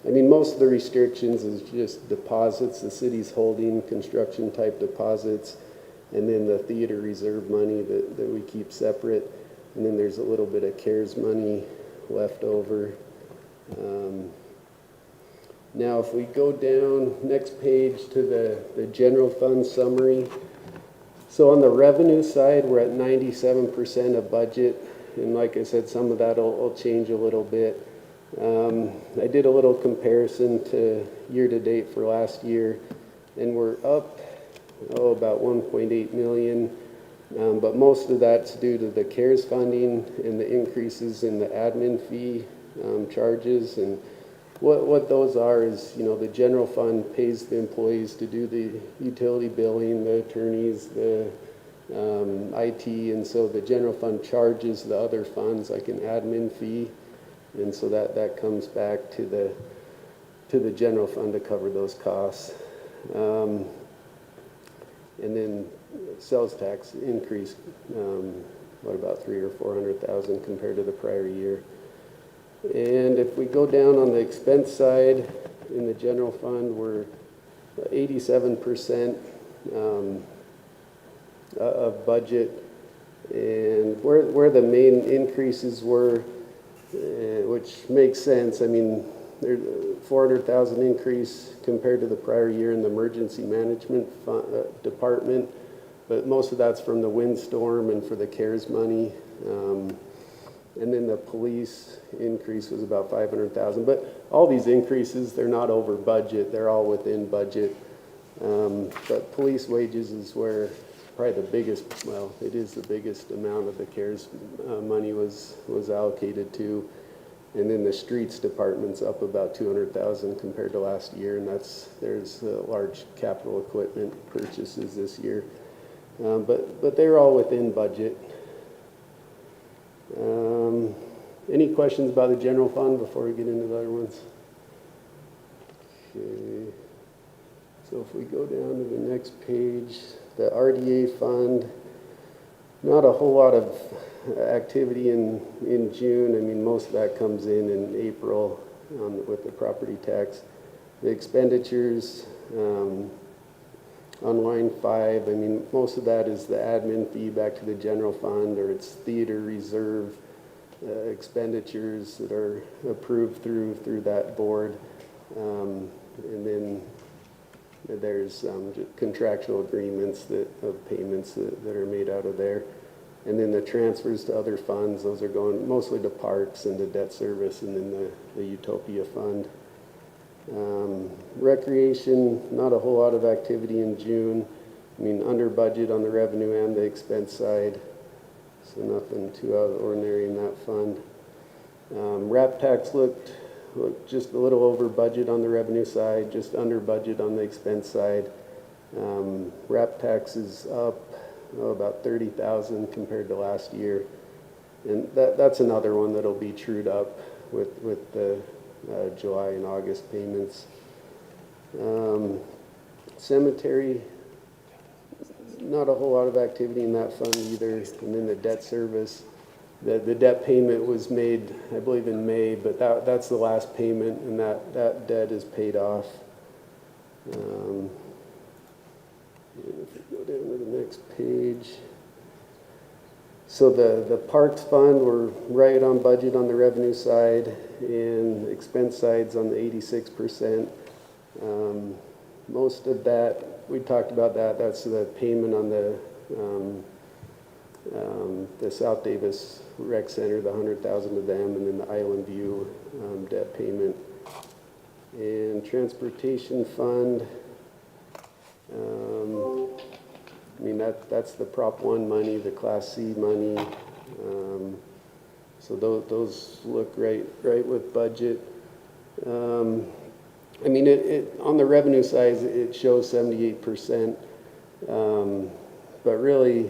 I mean, most of the restrictions is just deposits, the city's holding construction type deposits, and then the theater reserve money that we keep separate. And then there's a little bit of CARES money left over. Now, if we go down, next page to the general fund summary. So on the revenue side, we're at 97% of budget. And like I said, some of that will change a little bit. I did a little comparison to year-to-date for last year, and we're up, about 1.8 million. But most of that's due to the CARES funding and the increases in the admin fee charges. And what those are is, you know, the general fund pays the employees to do the utility billing, the attorneys, the IT, and so the general fund charges the other funds like an admin fee, and so that comes back to the general fund to cover those costs. And then sales tax increased, about 300,000 or 400,000 compared to the prior year. And if we go down on the expense side in the general fund, we're 87% of budget. And where the main increases were, which makes sense, I mean, there's a 400,000 increase compared to the prior year in the emergency management department, but most of that's from the windstorm and for the CARES money. And then the police increase was about 500,000. But all these increases, they're not over budget. They're all within budget. But police wages is where probably the biggest, well, it is the biggest amount of the CARES money was allocated to. And then the streets department's up about 200,000 compared to last year. And there's large capital equipment purchases this year. But they're all within budget. Any questions about the general fund before we get into the other ones? Okay. So if we go down to the next page, the RDA fund, not a whole lot of activity in June. I mean, most of that comes in April with the property tax. The expenditures, on line 5, I mean, most of that is the admin fee back to the general fund, or it's theater reserve expenditures that are approved through that board. And then there's contractual agreements of payments that are made out of there. And then the transfers to other funds, those are going mostly to parks and to debt service, and then the Utopia Fund. Recreation, not a whole lot of activity in June. I mean, under budget on the revenue and the expense side, so nothing too out of the ordinary in that fund. RAP tax looked just a little over budget on the revenue side, just under budget on the expense side. RAP tax is up about 30,000 compared to last year, and that's another one that'll be trued up with the July and August payments. Cemetery, not a whole lot of activity in that fund either. And then the debt service, the debt payment was made, I believe, in May, but that's the last payment, and that debt is paid off. If we go down to the next page. So the Parks Fund, we're right on budget on the revenue side, and expense side's on the 86%. Most of that, we talked about that's the payment on the South Davis Rec Center, the 100,000 of them, and then the Island View debt payment. And Transportation Fund, I mean, that's the Prop 1 money, the Class C money. So those look right with budget. I mean, on the revenue side, it shows 78%. But really,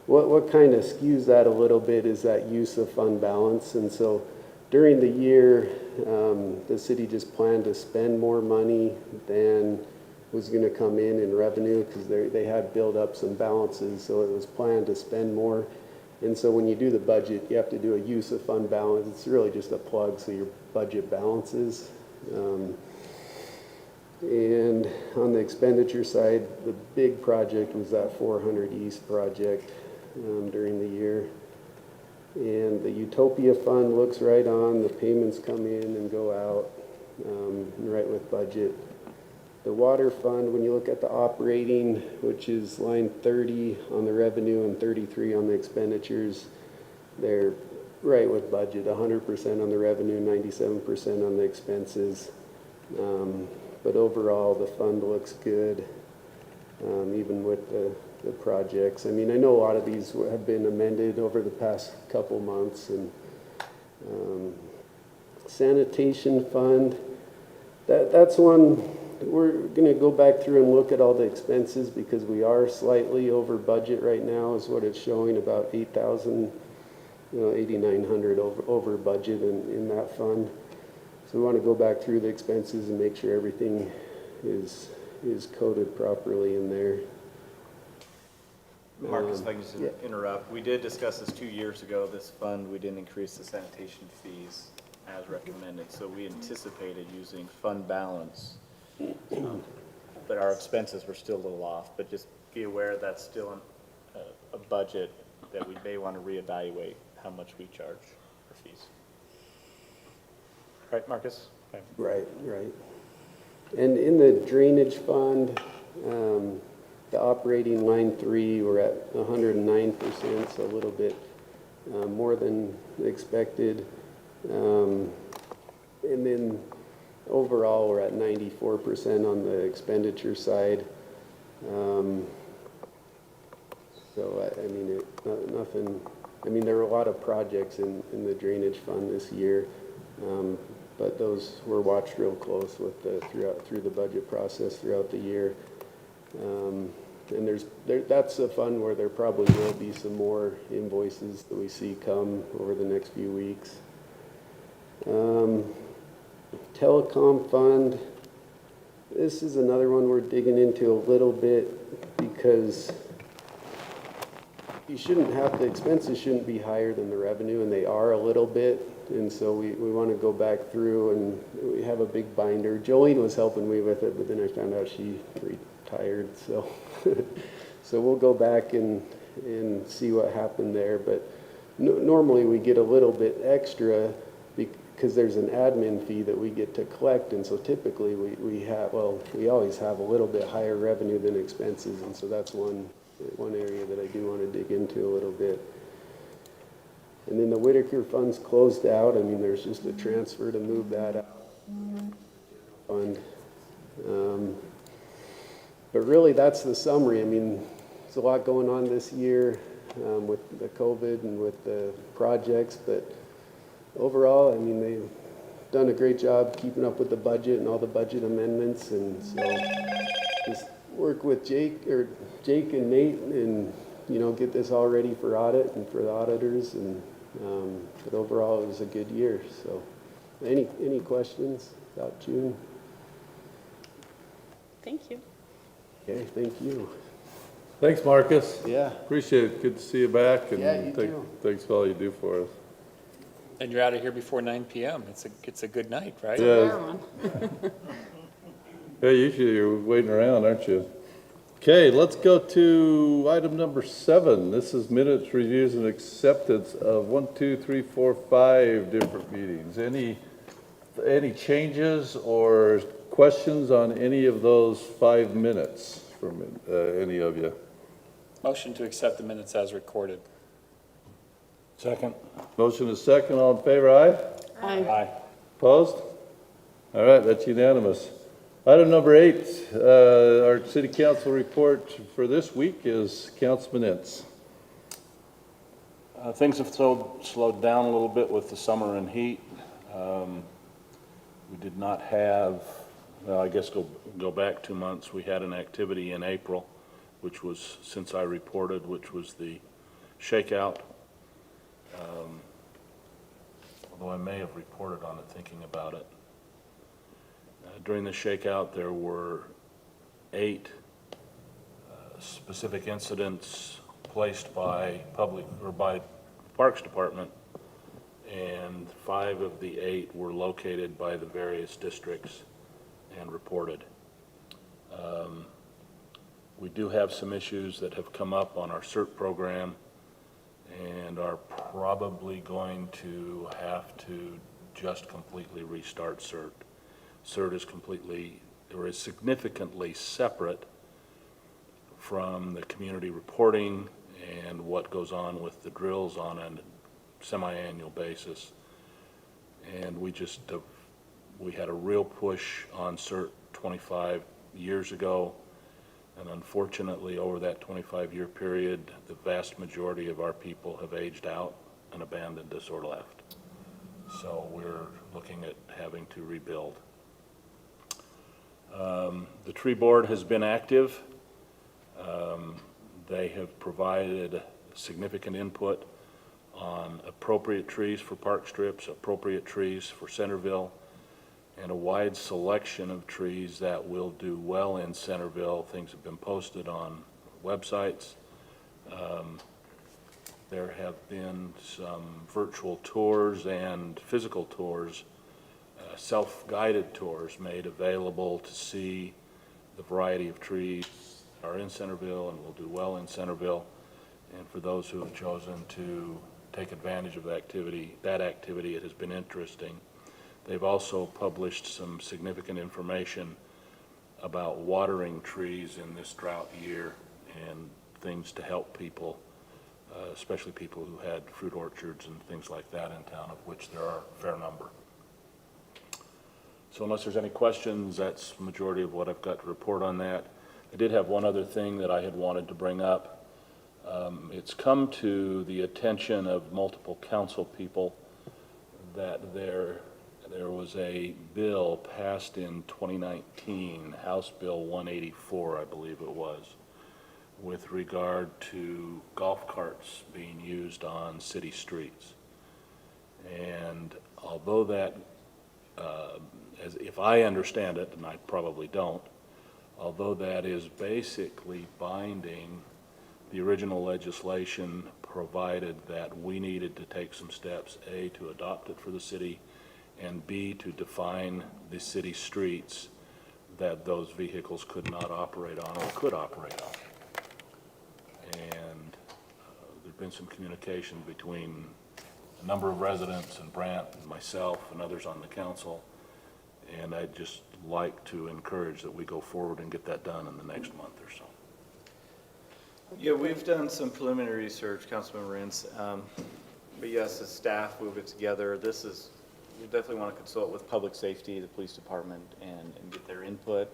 what kind of skews that a little bit is that use of fund balance. And so during the year, the city just planned to spend more money than was going to come in revenue, because they had built up some balances, so it was planned to spend more. And so when you do the budget, you have to do a use of fund balance. It's really just a plug, so your budget balances. And on the expenditure side, the big project was that 400 East project during the year. And the Utopia Fund looks right on, the payments come in and go out, right with budget. The Water Fund, when you look at the operating, which is line 30 on the revenue and 33 on the expenditures, they're right with budget, 100% on the revenue, 97% on the expenses. But overall, the fund looks good, even with the projects. I mean, I know a lot of these have been amended over the past couple months. And sanitation fund, that's one we're going to go back through and look at all the expenses, because we are slightly over budget right now, is what it's showing, about 8,000, 8,900 over budget in that fund. So we want to go back through the expenses and make sure everything is coded properly in there. Marcus, if I can just interrupt. We did discuss this 2 years ago, this fund. We didn't increase the sanitation fees as recommended. So we anticipated using fund balance, but our expenses were still a little off. But just be aware that's still a budget that we may want to reevaluate how much we charge for fees. Right, Marcus? Okay. Right. And in the drainage fund, the operating line 3, we're at 109%, so a little bit more than expected. And then overall, we're at 94% on the expenditure side. So, I mean, nothing. I mean, there were a lot of projects in the drainage fund this year, but those were watched real close with through the budget process throughout the year. And that's a fund where there probably will be some more invoices that we see come over the next few weeks. Telecom Fund, this is another one we're digging into a little bit, because the expenses shouldn't be higher than the revenue, and they are a little bit. And so we want to go back through, and we have a big binder. Jolene was helping me with it, but then I found out she retired. So so we'll go back and see what happened there. But normally we get a little bit extra because there's an admin fee that we get to collect. And so typically we always have a little bit higher revenue than expenses. And so that's one area that I do want to dig into a little bit. And then the Whitaker Fund's closed out. I mean, there's just a transfer to move that out. Fund. But really, that's the summary. I mean, there's a lot going on this year with the COVID and with the projects. But overall, I mean, they've done a great job keeping up with the budget and all the budget amendments. And so just work with Jake and Nate and, get this all ready for audit and for the auditors. And but overall, it was a good year. So, any questions about June? Thank you. Okay, thank you. Thanks, Marcus. Yeah. Appreciate it. Good to see you back. And Yeah, you too. Thanks for all you do for us. And you're out of here before 9 p.m. It's a good night, right? Yeah. Yeah, usually you're waiting around, aren't you? Okay, let's go to item number 7. This is minutes, reviews, and acceptance of 5 different meetings. Any changes or questions on any of those 5 minutes from any of you? Motion to accept the minutes as recorded. Second. Motion is second. All in favor, aye? Aye. Opposed? All right, that's unanimous. Item number 8, our city council report for this week is Councilman Ince. Things have slowed down a little bit with the summer and heat. We did not have, well, I guess go back 2 months, we had an activity in April, which was, since I reported, which was the shakeout. Although I may have reported on it thinking about it. During the shakeout, there were 8 specific incidents placed by public or by Parks Department and 5 of the 8 were located by the various districts and reported. We do have some issues that have come up on our CERT program and are probably going to have to just completely restart CERT. CERT is completely, or is significantly separate from the community reporting and what goes on with the drills on a semi-annual basis. And we had a real push on CERT 25 years ago. And unfortunately, over that 25-year period, the vast majority of our people have aged out and abandoned us or left. So we're looking at having to rebuild. The tree board has been active. They have provided significant input on appropriate trees for park strips, appropriate trees for Centerville, and a wide selection of trees that will do well in Centerville. Things have been posted on websites. There have been some virtual tours and physical tours, self-guided tours made available to see the variety of trees that are in Centerville and will do well in Centerville. And for those who have chosen to take advantage of that activity, it has been interesting. They've also published some significant information about watering trees in this drought year and things to help people, especially people who had fruit orchards and things like that in town, of which there are a fair number. So unless there's any questions, that's the majority of what I've got to report on that. I did have one other thing that I had wanted to bring up. It's come to the attention of multiple council people that there was a bill passed in 2019, House Bill 184, I believe it was, with regard to golf carts being used on city streets. And although that, as if I understand it, and I probably don't, although that is basically binding, the original legislation provided that we needed to take some steps, A, to adopt it for the city, and B, to define the city streets that those vehicles could not operate on or could operate on. And there's been some communication between a number of residents and Brant and myself and others on the council, and I'd just like to encourage that we go forward and get that done in the next month or so. Yeah, we've done some preliminary research, Councilman Rentz. But yes, as staff move it together, we definitely want to consult with public safety, the police department, and get their input.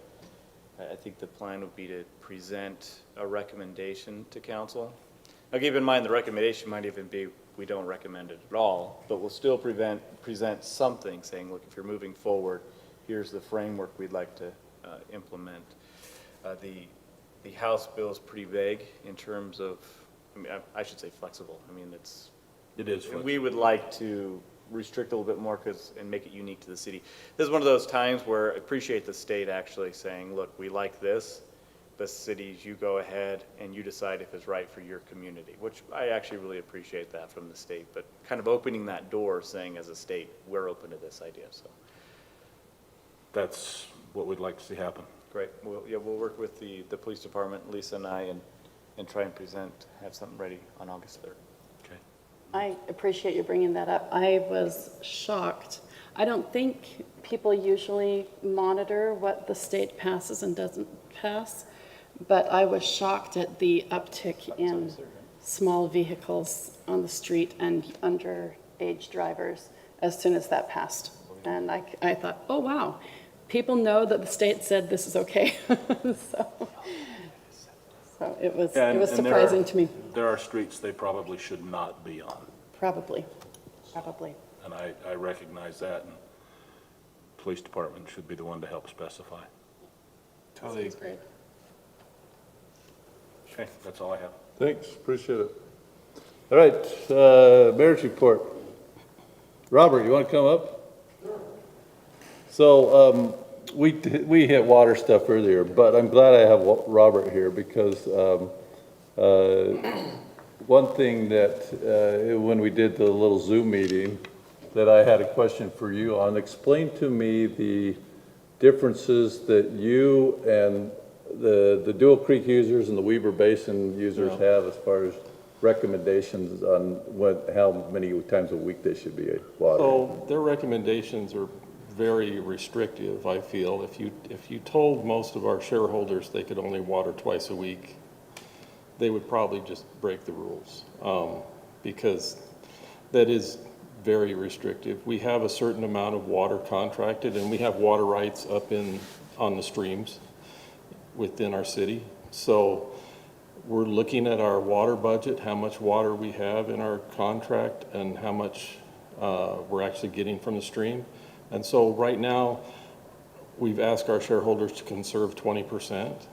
I think the plan would be to present a recommendation to council. Now, keep in mind, the recommendation might even be we don't recommend it at all, but we'll still present something saying, look, if you're moving forward, here's the framework we'd like to implement. The House bill is pretty vague in terms of, I mean, I should say flexible. I mean, it is flexible. We would like to restrict a little bit more and make it unique to the city. This is one of those times where I appreciate the state actually saying, look, we like this, but cities, you go ahead and you decide if it's right for your community, which I actually really appreciate that from the state, but kind of opening that door saying as a state, we're open to this idea. So that's what we'd like to see happen. Great. We'll work with the police department, Lisa and I, and try and have something ready on August 3rd. Okay. I appreciate you bringing that up. I was shocked. I don't think people usually monitor what the state passes and doesn't pass, but I was shocked at the uptick in small vehicles on the street and underage drivers as soon as that passed. And I thought, oh, wow. People know that the state said this is okay. so it was surprising to me. There are streets they probably should not be on. Probably. And I recognize that, and police department should be the one to help specify. Totally agree. Okay, that's all I have. Thanks, appreciate it. All right, mayor's report. Robert, you want to come up? So we hit water stuff earlier, but I'm glad I have Robert here because one thing that when we did the little Zoom meeting, that I had a question for you on. Explain to me the differences that you and the Dual Creek users and the Weber Basin users have as far as recommendations on how many times a week they should be watered. So their recommendations are very restrictive, I feel. If you told most of our shareholders they could only water twice a week, they would probably just break the rules, because that is very restrictive. We have a certain amount of water contracted, and we have water rights up on the streams within our city. So we're looking at our water budget, how much water we have in our contract, and how much we're actually getting from the stream. And so right now, we've asked our shareholders to conserve 20%,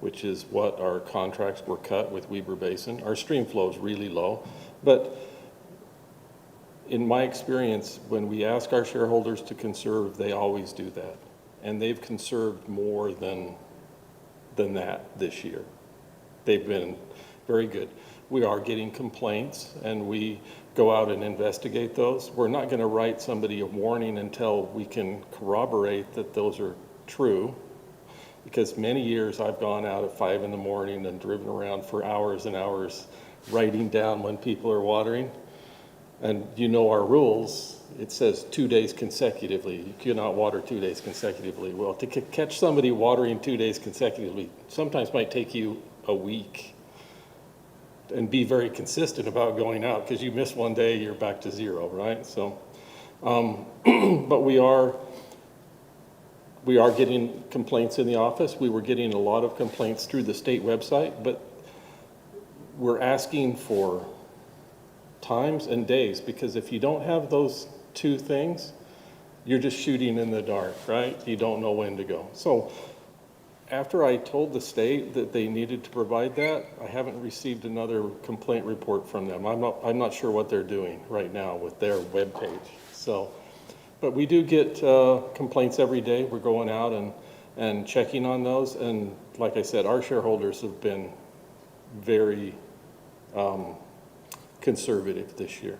which is what our contracts were cut with Weber Basin. Our stream flow is really low, but in my experience, when we ask our shareholders to conserve, they always do that. And they've conserved more than that this year. They've been very good. We are getting complaints, and we go out and investigate those. We're not going to write somebody a warning until we can corroborate that those are true, because many years I've gone out at 5 in the morning and driven around for hours and hours writing down when people are watering. And you know our rules, it says 2 days consecutively. You cannot water 2 days consecutively. Well, to catch somebody watering 2 days consecutively sometimes might take you a week, and be very consistent about going out, because you miss 1 day, you're back to zero, right? So, but we are getting complaints in the office. We were getting a lot of complaints through the state website, but we're asking for times and days, because if you don't have those two things, you're just shooting in the dark, right? You don't know when to go. So after I told the state that they needed to provide that, I haven't received another complaint report from them. I'm not sure what they're doing right now with their webpage. So, but we do get complaints every day. We're going out and checking on those. And like I said, our shareholders have been very conservative this year.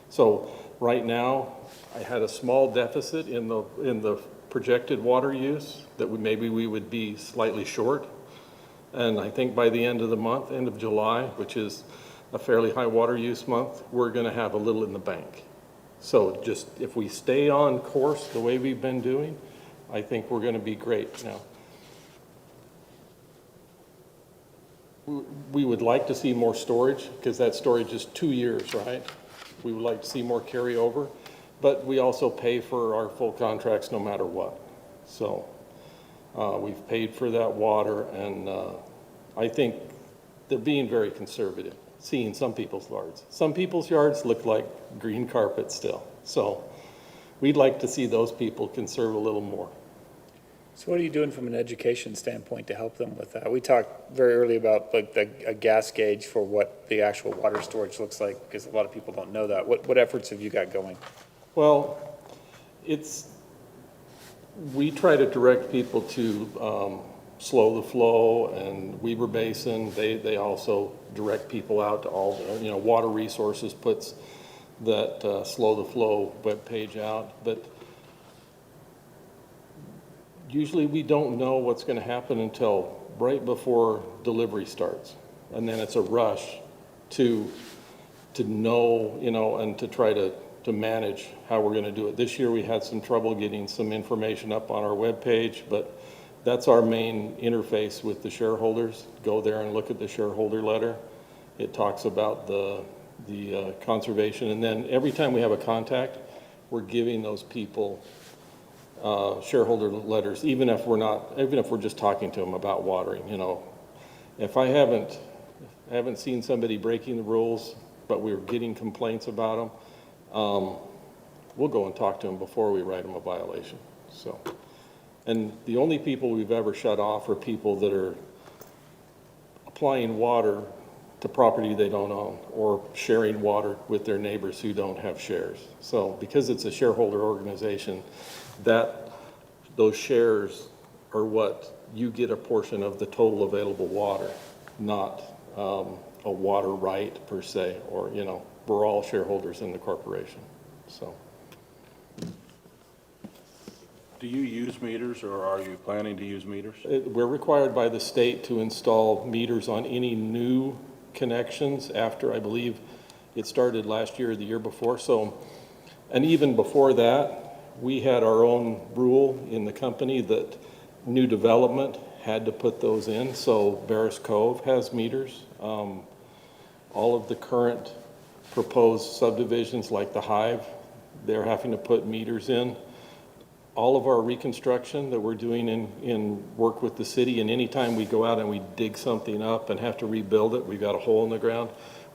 So right now, I had a small deficit in the projected water use that maybe we would be slightly short. And I think by the end of the month, end of July, which is a fairly high water use month, we're going to have a little in the bank. So just if we stay on course the way we've been doing, I think we're going to be great. Now, we would like to see more storage, because that storage is 2 years, right? We would like to see more carryover, but we also pay for our full contracts no matter what. So we've paid for that water, and I think they're being very conservative, seeing some people's yards. Some people's yards look like green carpet still. So we'd like to see those people conserve a little more. So what are you doing from an education standpoint to help them with that? We talked very early about like a gas gauge for what the actual water storage looks like, because a lot of people don't know that. What efforts have you got going? Well, we try to direct people to Slow the Flow and Weber Basin. They also direct people out to all the, Water Resources puts that Slow the Flow webpage out. But usually we don't know what's going to happen until right before delivery starts. And then it's a rush to know, and to try to manage how we're going to do it. This year we had some trouble getting some information up on our webpage, but that's our main interface with the shareholders. Go there and look at the shareholder letter. It talks about the conservation, and then every time we have a contact, we're giving those people shareholder letters, even if we're just talking to them about watering. If I haven't seen somebody breaking the rules, but we're getting complaints about them, we'll go and talk to them before we write them a violation. So, and the only people we've ever shut off are people that are applying water to property they don't own, or sharing water with their neighbors who don't have shares. So because it's a shareholder organization, those shares are what you get a portion of the total available water, not a water right per se, or we're all shareholders in the corporation. so. Do you use meters, or are you planning to use meters? We're required by the state to install meters on any new connections after, I believe, it started last year or the year before. So, and even before that, we had our own rule in the company that new development had to put those in. So Barris Cove has meters. All of the current proposed subdivisions like the Hive, they're having to put meters in. All of our reconstruction that we're doing in work with the city, and anytime we go out and we dig something up and have to rebuild it, we've got a hole in the ground,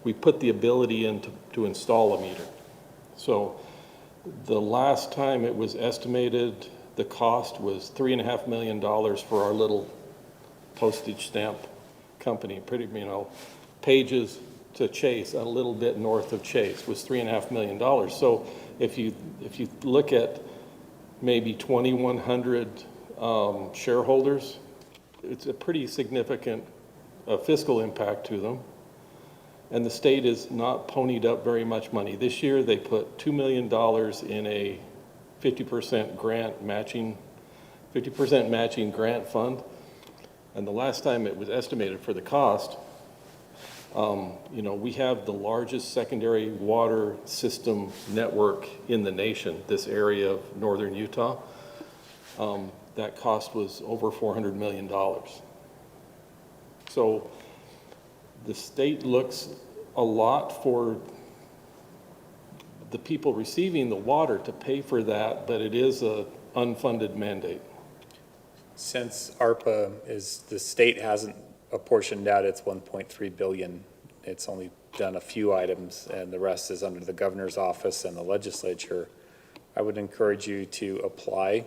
we put the ability in to install a meter. So the last time it was estimated, the cost was $3.5 million for our little postage stamp company. Pretty, you know, Pages to Chase, a little bit north of Chase, was $3.5 million. So if you look at maybe 2,100 shareholders, it's a pretty significant fiscal impact to them. And the state is not ponied up very much money. This year they put $2 million in a 50% grant matching, 50% matching grant fund. And the last time it was estimated for the cost, you know, we have the largest secondary water system network in the nation, this area of northern Utah. That cost was over $400 million. So the state looks a lot for the people receiving the water to pay for that, but it is an unfunded mandate. Since ARPA is, the state hasn't apportioned out its 1.3 billion, it's only done a few items, and the rest is under the governor's office and the legislature. I would encourage you to apply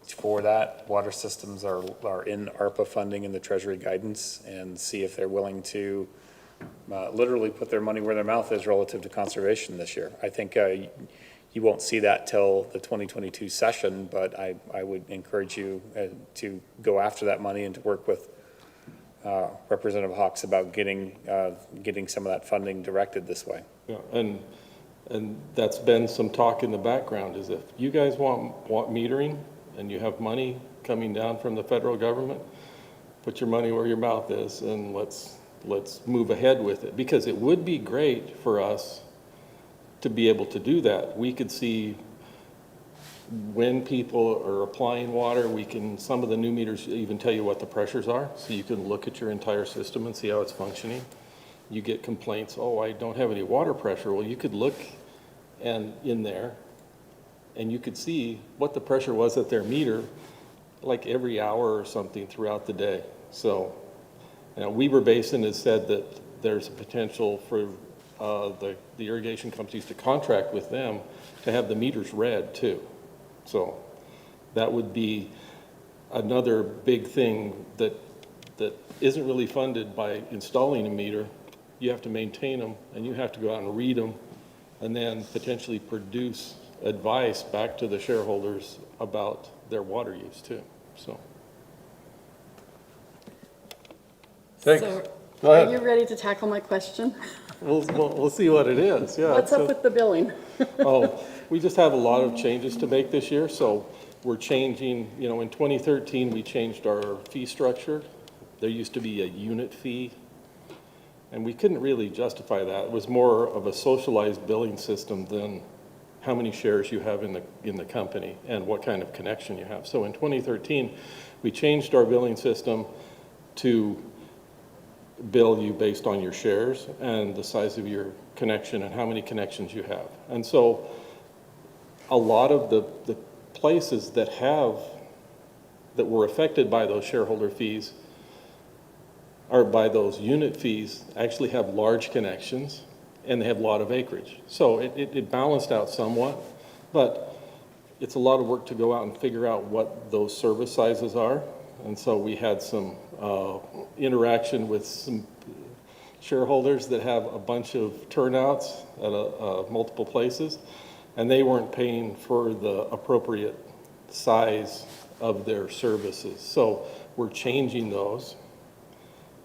for that. Water systems are in ARPA funding in the Treasury guidance, and see if they're willing to literally put their money where their mouth is relative to conservation this year. I think you won't see that till the 2022 session, but I would encourage you to go after that money and to work with Representative Hawks about getting some of that funding directed this way. Yeah, and that's been some talk in the background, is if you guys want metering and you have money coming down from the federal government, put your money where your mouth is, and let's move ahead with it, because it would be great for us to be able to do that. We could see when people are applying water, some of the new meters even tell you what the pressures are, so you can look at your entire system and see how it's functioning. You get complaints, oh, I don't have any water pressure. Well, you could look in there and you could see what the pressure was at their meter, like every hour or something throughout the day. So, you know, Weber Basin has said that there's a potential for the irrigation companies to contract with them to have the meters read too. So that would be another big thing that isn't really funded by installing a meter. You have to maintain them, and you have to go out and read them, and then potentially produce advice back to the shareholders about their water use too. So. Thanks. So, go ahead. are you ready to tackle my question? We'll see what it is. Yeah. What's up with the billing? Oh, we just have a lot of changes to make this year. So we're changing, you know, in 2013, we changed our fee structure. There used to be a unit fee, and we couldn't really justify that. It was more of a socialized billing system than how many shares you have in the company and what kind of connection you have. So in 2013, we changed our billing system to bill you based on your shares and the size of your connection and how many connections you have. And so a lot of the places that were affected by those shareholder fees or by those unit fees actually have large connections and they have a lot of acreage. So it balanced out somewhat, but it's a lot of work to go out and figure out what those service sizes are. And so we had some interaction with some shareholders that have a bunch of turnouts at multiple places, and they weren't paying for the appropriate size of their services. So we're changing those,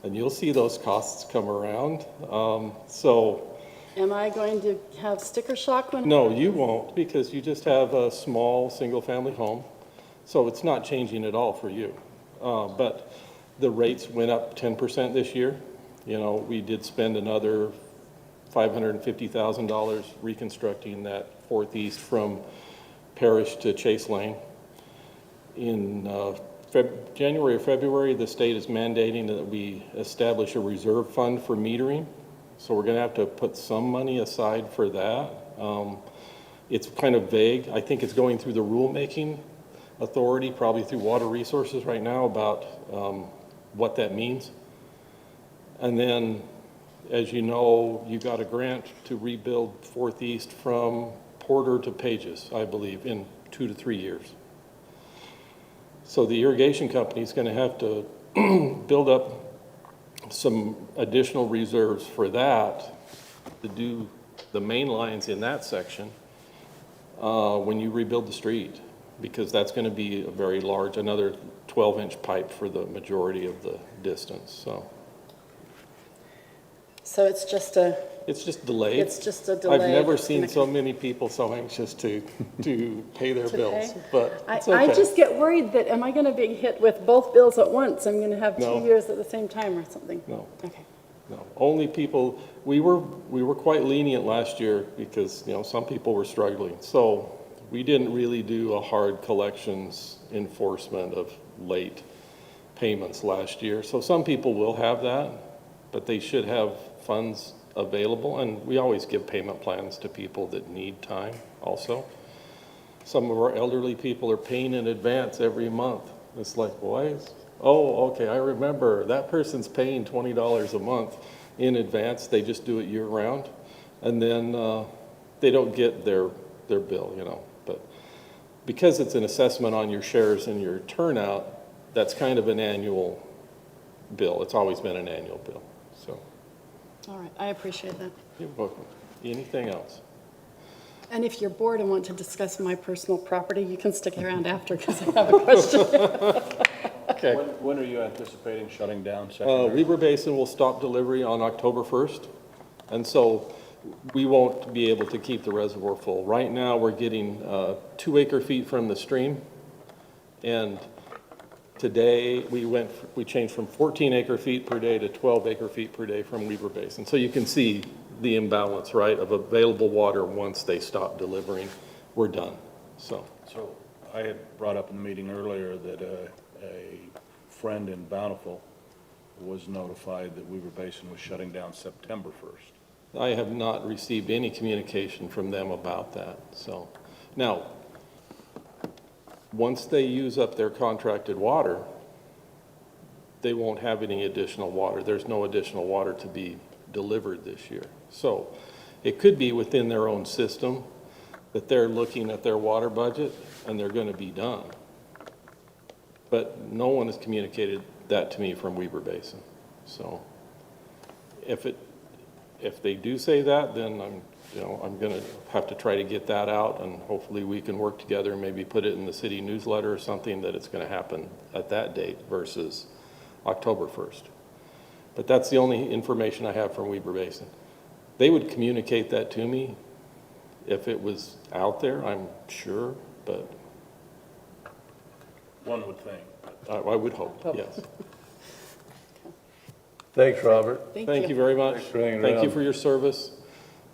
and you'll see those costs come around. So Am I going to have sticker shock when? No, you won't, because you just have a small, single-family home, so it's not changing at all for you. But the rates went up 10% this year. You know, we did spend another $550,000 reconstructing that 4th East from Parish to Chase Lane. In January or February, the state is mandating that we establish a reserve fund for metering. So we're going to have to put some money aside for that. It's kind of vague. I think it's going through the rulemaking authority, probably through Water Resources right now, about what that means. And then, as you know, you got a grant to rebuild 4th East from Porter to Pages, I believe, in 2 to 3 years. So the irrigation company is going to have to build up some additional reserves for that to do the main lines in that section when you rebuild the street, because that's going to be a very large, another 12-inch pipe for the majority of the distance. So it's just a. It's just delayed. It's just a delay. I've never seen so many people so anxious to pay their bills, but it's okay. I just get worried that, am I going to be hit with both bills at once? I'm going to have No. 2 years at the same time or something? No. Okay. No, only people, we were quite lenient last year because, you know, some people were struggling. So we didn't really do a hard collections enforcement of late payments last year. So some people will have that, but they should have funds available. And we always give payment plans to people that need time also. Some of our elderly people are paying in advance every month. It's like, boys, oh, okay, I remember that person's paying $20 a month in advance. They just do it year round. And then they don't get their bill, you know. But because it's an assessment on your shares and your turnout, that's kind of an annual bill. It's always been an annual bill, so. All right, I appreciate that. You're welcome. Anything else? And if you're bored and want to discuss my personal property, you can stick around after because I have a question. Okay. When are you anticipating shutting down secondary? Weber Basin will stop delivery on October 1st, and so we won't be able to keep the reservoir full. Right now, we're getting 2 acre-feet from the stream, and today we changed from 14 acre-feet per day to 12 acre-feet per day from Weber Basin. So you can see the imbalance, right, of available water once they stop delivering. We're done, so. So I had brought up in the meeting earlier that a friend in Bountiful was notified that Weber Basin was shutting down September 1st. I have not received any communication from them about that, so. Now, once they use up their contracted water, they won't have any additional water. There's no additional water to be delivered this year. So it could be within their own system that they're looking at their water budget and they're going to be done. But no one has communicated that to me from Weber Basin. So if they do say that, then I'm going to have to try to get that out, and hopefully we can work together and maybe put it in the city newsletter or something that it's going to happen at that date versus October 1st. But that's the only information I have from Weber Basin. They would communicate that to me if it was out there, I'm sure, but. One would think. I would hope, yes. Thanks, Robert. Thank you very much. Thanks for hanging Thank you around. for your service.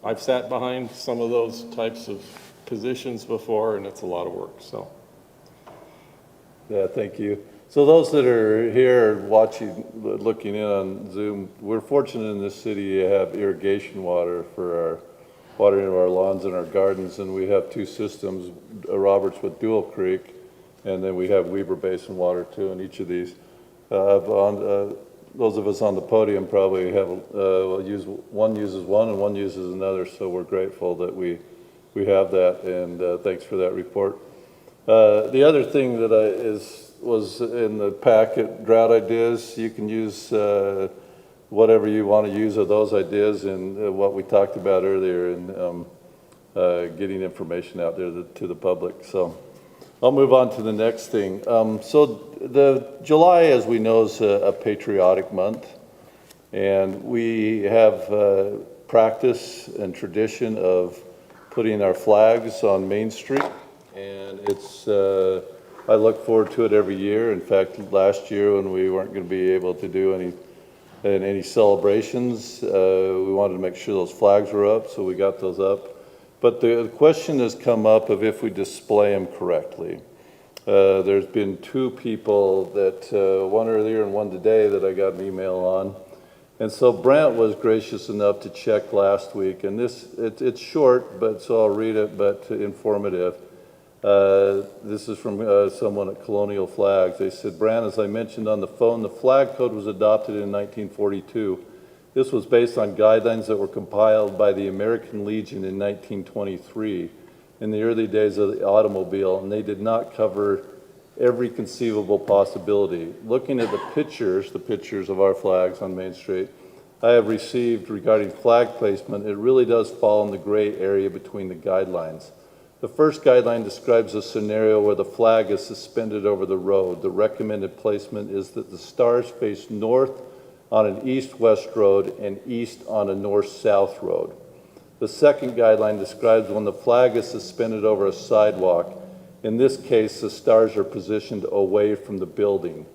I've sat behind some of those types of positions before, and it's a lot of work, so. Yeah, thank you. So those that are here watching, looking in on Zoom, we're fortunate in this city to have irrigation water for our watering of our lawns and our gardens, and we have 2 systems, Roberts with Dual Creek, and then we have Weber Basin water too, in each of these. Those of us on the podium probably have, one uses one and one uses another, so we're grateful that we have that, and thanks for that report. The other thing that was in the packet, drought ideas. You can use whatever you want to use of those ideas and what we talked about earlier in getting information out there to the public. So I'll move on to the next thing. So the July, as we know, is a patriotic month, and we have practice and tradition of putting our flags on Main Street, and it's, I look forward to it every year. In fact, last year when we weren't going to be able to do any celebrations, we wanted to make sure those flags were up, so we got those up. But the question has come up of if we display them correctly. There's been two people that, one earlier and one today, that I got an email on. And so Brant was gracious enough to check last week, and it's short, but so I'll read it, but informative. This is from someone at Colonial Flags. They said, Brant, as I mentioned on the phone, the flag code was adopted in 1942. This was based on guidelines that were compiled by the American Legion in 1923 in the early days of the automobile, and they did not cover every conceivable possibility. Looking at the pictures of our flags on Main Street, I have received regarding flag placement, it really does fall in the gray area between the guidelines. The first guideline describes a scenario where the flag is suspended over the road. The recommended placement is that the stars face north on an east-west road and east on a north-south road. The second guideline describes when the flag is suspended over a sidewalk. In this case, the stars are positioned away from the building.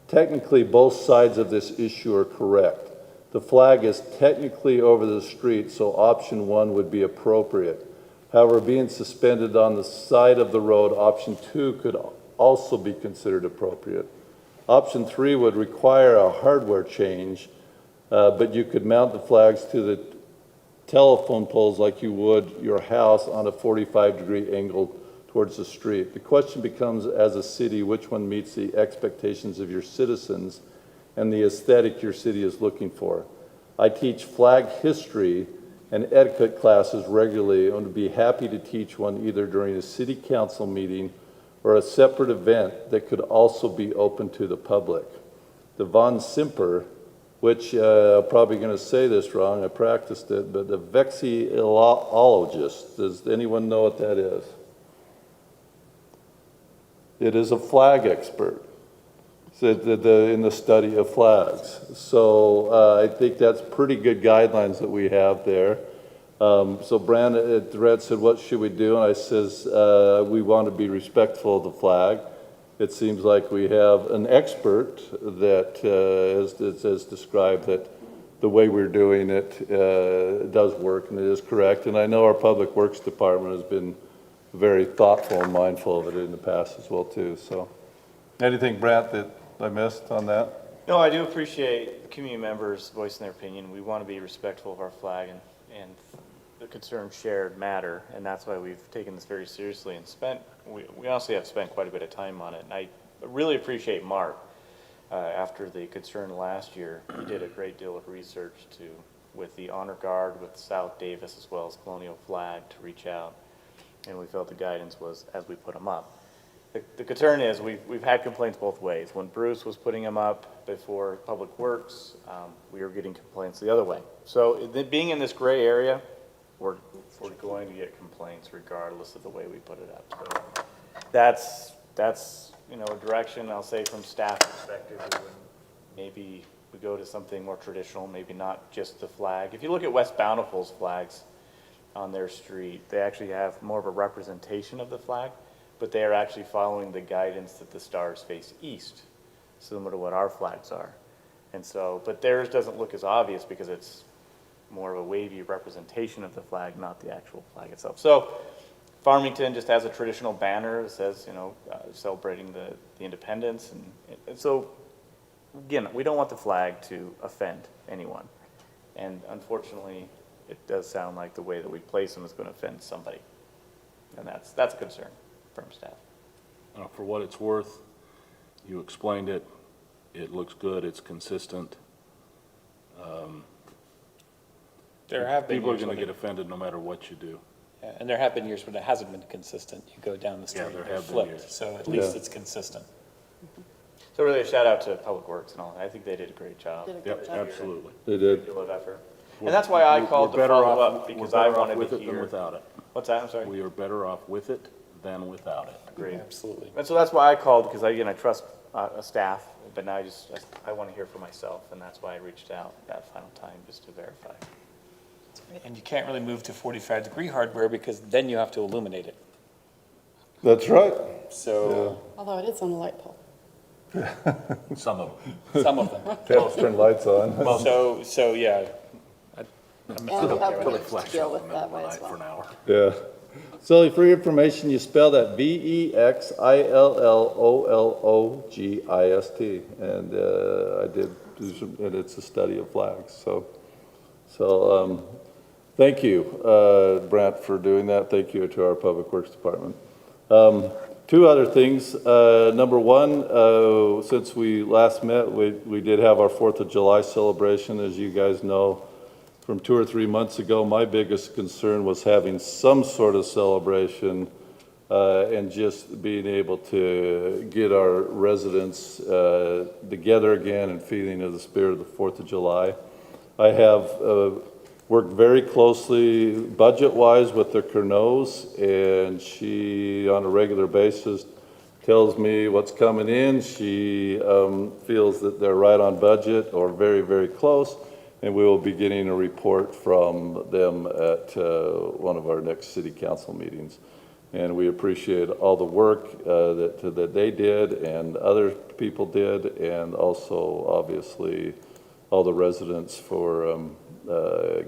Technically, both sides of this issue are correct. The flag is technically over the street, so option 1 would be appropriate. However, being suspended on the side of the road, option 2 could also be considered appropriate. Option 3 would require a hardware change, but you could mount the flags to the telephone poles like you would your house on a 45-degree angle towards the street. The question becomes, as a city, which one meets the expectations of your citizens and the aesthetic your city is looking for. I teach flag history and etiquette classes regularly and would be happy to teach one either during a city council meeting or a separate event that could also be open to the public. The Von Simper, which I'm probably going to say this wrong, I practiced it, but the vexillologist, does anyone know what that is? It is a flag expert in the study of flags. So I think that's pretty good guidelines that we have there. So Brandon at the Red said, what should we do? And I says, we want to be respectful of the flag. It seems like we have an expert that has described that the way we're doing it does work and it is correct. And I know our Public Works Department has been very thoughtful and mindful of it in the past as well too. So anything, Brant, that I missed on that? No, I do appreciate community members voicing their opinion. We want to be respectful of our flag, and the concerns shared matter, and that's why we've taken this very seriously and we honestly have spent quite a bit of time on it. And I really appreciate Mark. After the concern last year, he did a great deal of research with the Honor Guard, with South Davis, as well as Colonial Flag, to reach out, and we felt the guidance was as we put them up. The concern is we've had complaints both ways. When Bruce was putting them up before Public Works, we were getting complaints the other way. So being in this gray area, we're going to get complaints regardless of the way we put it up. So that's a direction, I'll say, from staff perspective. Maybe we go to something more traditional, maybe not just the flag. If you look at West Bountiful's flags on their street, they actually have more of a representation of the flag, but they are actually following the guidance that the stars face east, similar to what our flags are. And so, but theirs doesn't look as obvious because it's more of a wavy representation of the flag, not the actual flag itself. So Farmington just has a traditional banner that says, celebrating the independence. And so, again, we don't want the flag to offend anyone. And unfortunately, it does sound like the way that we place them is going to offend somebody. And that's a concern from staff. For what it's worth, you explained it. It looks good. It's consistent. There have been people are years going to when get offended no matter what you do. Yeah, and there have been years when it hasn't been consistent. You go down the street, there they're have been flipped, years. so at least it's consistent. So really a shout out to Public Works and all that. I think they did a great job. Yep, absolutely. They did. Deal of effort. And that's why I called to follow up, because I wanted with to it than hear. without it. What's that? I'm sorry. We are better off with it than without it. Agreed. Absolutely. And so that's why I called, because I trust staff, but now I want to hear for myself, and that's why I reached out that final time, just to verify. And you can't really move to 45-degree hardware because then you have to illuminate it. That's right. So Although it is on a light pole. Some of some of them. Have to turn lights on. So yeah. And public to deal with that way as well. Yeah. So for your information, you spell that Vexillologist, and I did do some, and it's a study of flags. So thank you, Brant, for doing that. Thank you to our Public Works Department. Two other things. Number one, since we last met, we did have our 4th of July celebration, as you guys know. From 2 or 3 months ago, my biggest concern was having some sort of celebration and just being able to get our residents together again and feeling of the spirit of the 4th of July. I have worked very closely budget-wise with the Kernows, and she, on a regular basis, tells me what's coming in. She feels that they're right on budget or very, very close. And we will be getting a report from them at one of our next city council meetings. And we appreciate all the work that they did and other people did, and also obviously all the residents for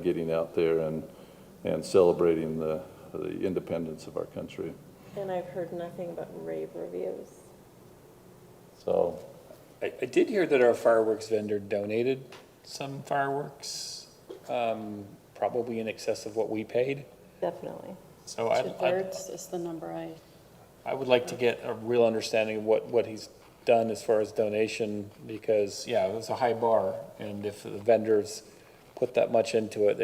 getting out there and celebrating the independence of our country. And I've heard nothing but rave reviews. So I did hear that our fireworks vendor donated some fireworks, probably in excess of what we paid. Definitely. So 2/3 is the number I would like to get a real understanding of what he's done as far as donation, because yeah, it was a high bar, and if the vendors put that much into it,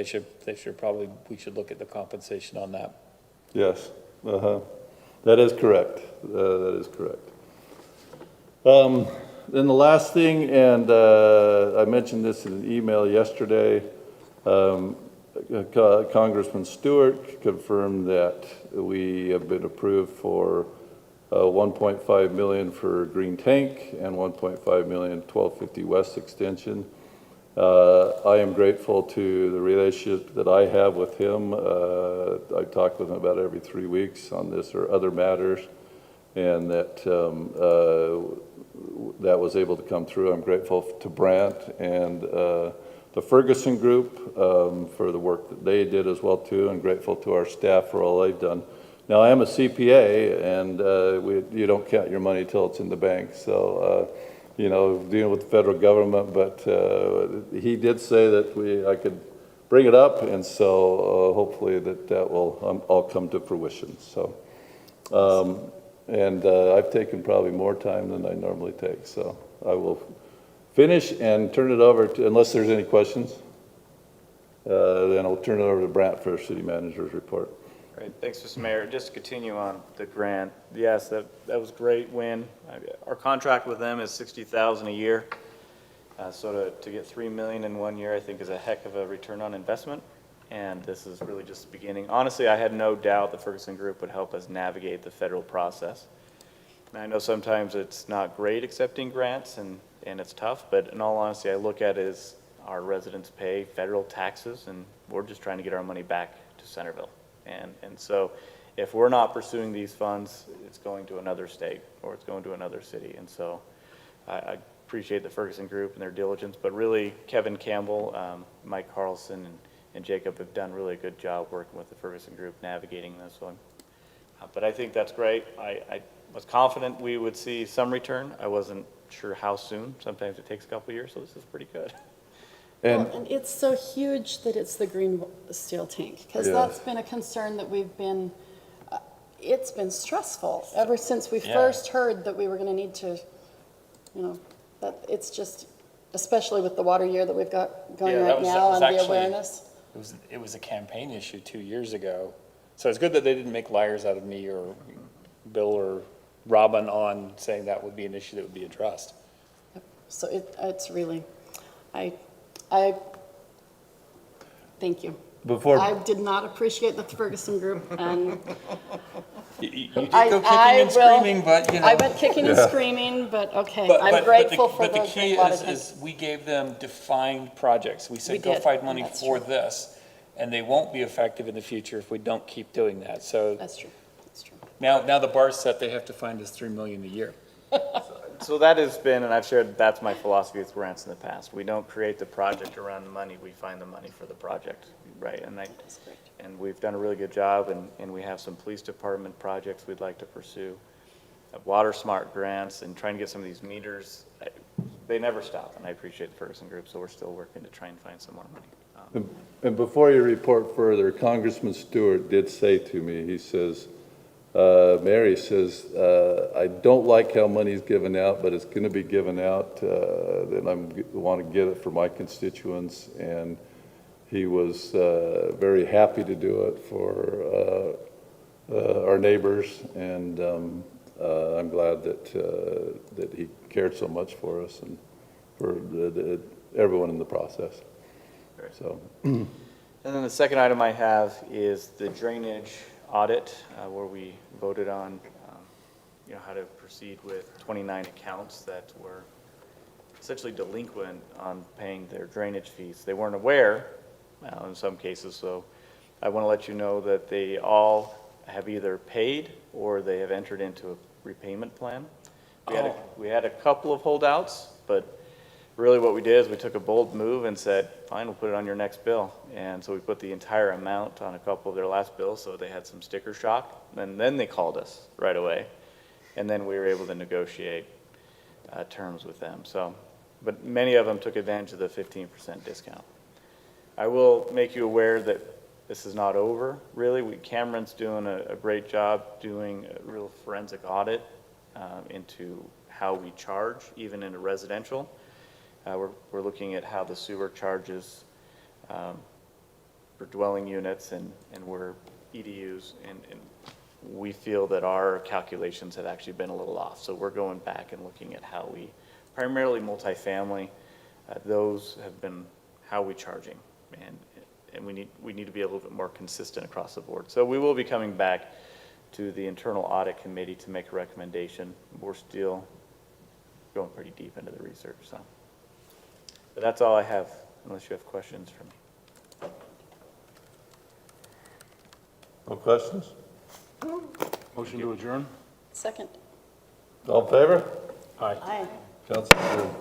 we should look at the compensation on that. yes, that is correct. That is correct. Then the last thing, and I mentioned this in an email yesterday, Congressman Stewart confirmed that we have been approved for $1.5 million for Green Tank and $1.5 million 1250 West Extension. I am grateful to the relationship that I have with him. I talk with him about every 3 weeks on this or other matters, and that that was able to come through. I'm grateful to Brant and the Ferguson Group for the work that they did as well too, and grateful to our staff for all they've done. Now, I am a CPA, and you don't count your money till it's in the bank. So, dealing with the federal government, but he did say that I could bring it up, and so hopefully that will all come to fruition. So. I've taken probably more time than I normally take, so I will finish and turn it over to, unless there's any questions, then I'll turn it over to Brant for city manager's report. Great, thanks, Mr. Mayor. Just to continue on the grant, yes, that was a great win. Our contract with them is $60,000 a year, so to get $3 million in 1 year, I think is a heck of a return on investment. And this is really just the beginning. Honestly, I had no doubt the Ferguson Group would help us navigate the federal process. And I know sometimes it's not great accepting grants and it's tough, but in all honesty, I look at it as our residents pay federal taxes, and we're just trying to get our money back to Centerville. And so if we're not pursuing these funds, it's going to another state or it's going to another city. And so I appreciate the Ferguson Group and their diligence, but really Kevin Campbell, Mike Carlson, and Jacob have done really a good job working with the Ferguson Group navigating this one. But I think that's great. I was confident we would see some return. I wasn't sure how soon. Sometimes it takes a couple of years, so this is pretty good. And it's so huge that it's the green steel tank, because that's been a concern that we've been, it's been stressful ever since we first heard that we were going to need to, that it's just, especially with the water year that we've got going right now and the awareness. It was a campaign issue 2 years ago. So it's good that they didn't make liars out of me or Bill or Robin on saying that would be an issue that would be addressed. So it's really, I thank you. I did not appreciate the Ferguson Group, and you did go kicking and screaming, but I went kicking and screaming, but okay, I'm grateful for the key is we gave them defined projects. We said, go find money for this. and they won't be effective in the future if we don't keep doing that. So That's true, that's true. now the bar's set, they have to find us $3 million a year. So that has been, and I've shared, that's my philosophy with grants in the past. We don't create the project around the money, we find the money for the project, right? And we've done a really good job, and we have some police department projects we'd like to pursue, water smart grants, and trying to get some of these meters. They never stop, and I appreciate the Ferguson Group, so we're still working to try and find some more money. And before you report further, Congressman Stewart did say to me, he says, Mary says, I don't like how money's given out, but it's going to be given out, and I want to get it for my constituents. And he was very happy to do it for our neighbors, and I'm glad that he cared so much for us and for everyone in the process. So. And then the second item I have is the drainage audit, where we voted on, how to proceed with 29 accounts that were essentially delinquent on paying their drainage fees. They weren't aware, in some cases, so I want to let you know that they all have either paid or they have entered into a repayment plan. We had a couple of holdouts, but really what we did is we took a bold move and said, fine, we'll put it on your next bill. And so we put the entire amount on a couple of their last bills, so they had some sticker shock. And then they called us right away. And then we were able to negotiate terms with them. So, but many of them took advantage of the 15% discount. I will make you aware that this is not over, really. Cameron's doing a great job doing a real forensic audit into how we charge, even in a residential. We're looking at how the sewer charges for dwelling units and we're EDUs, and we feel that our calculations have actually been a little off. So we're going back and looking at how we, primarily multifamily, those have been how we charging, and we need to be a little bit more consistent across the board. So we will be coming back to the internal audit committee to make a recommendation. We're still going pretty deep into the research, so. But that's all I have, unless you have questions for me. No questions? Motion to adjourn? Second. All in favor? Aye. Aye. Council adjourned.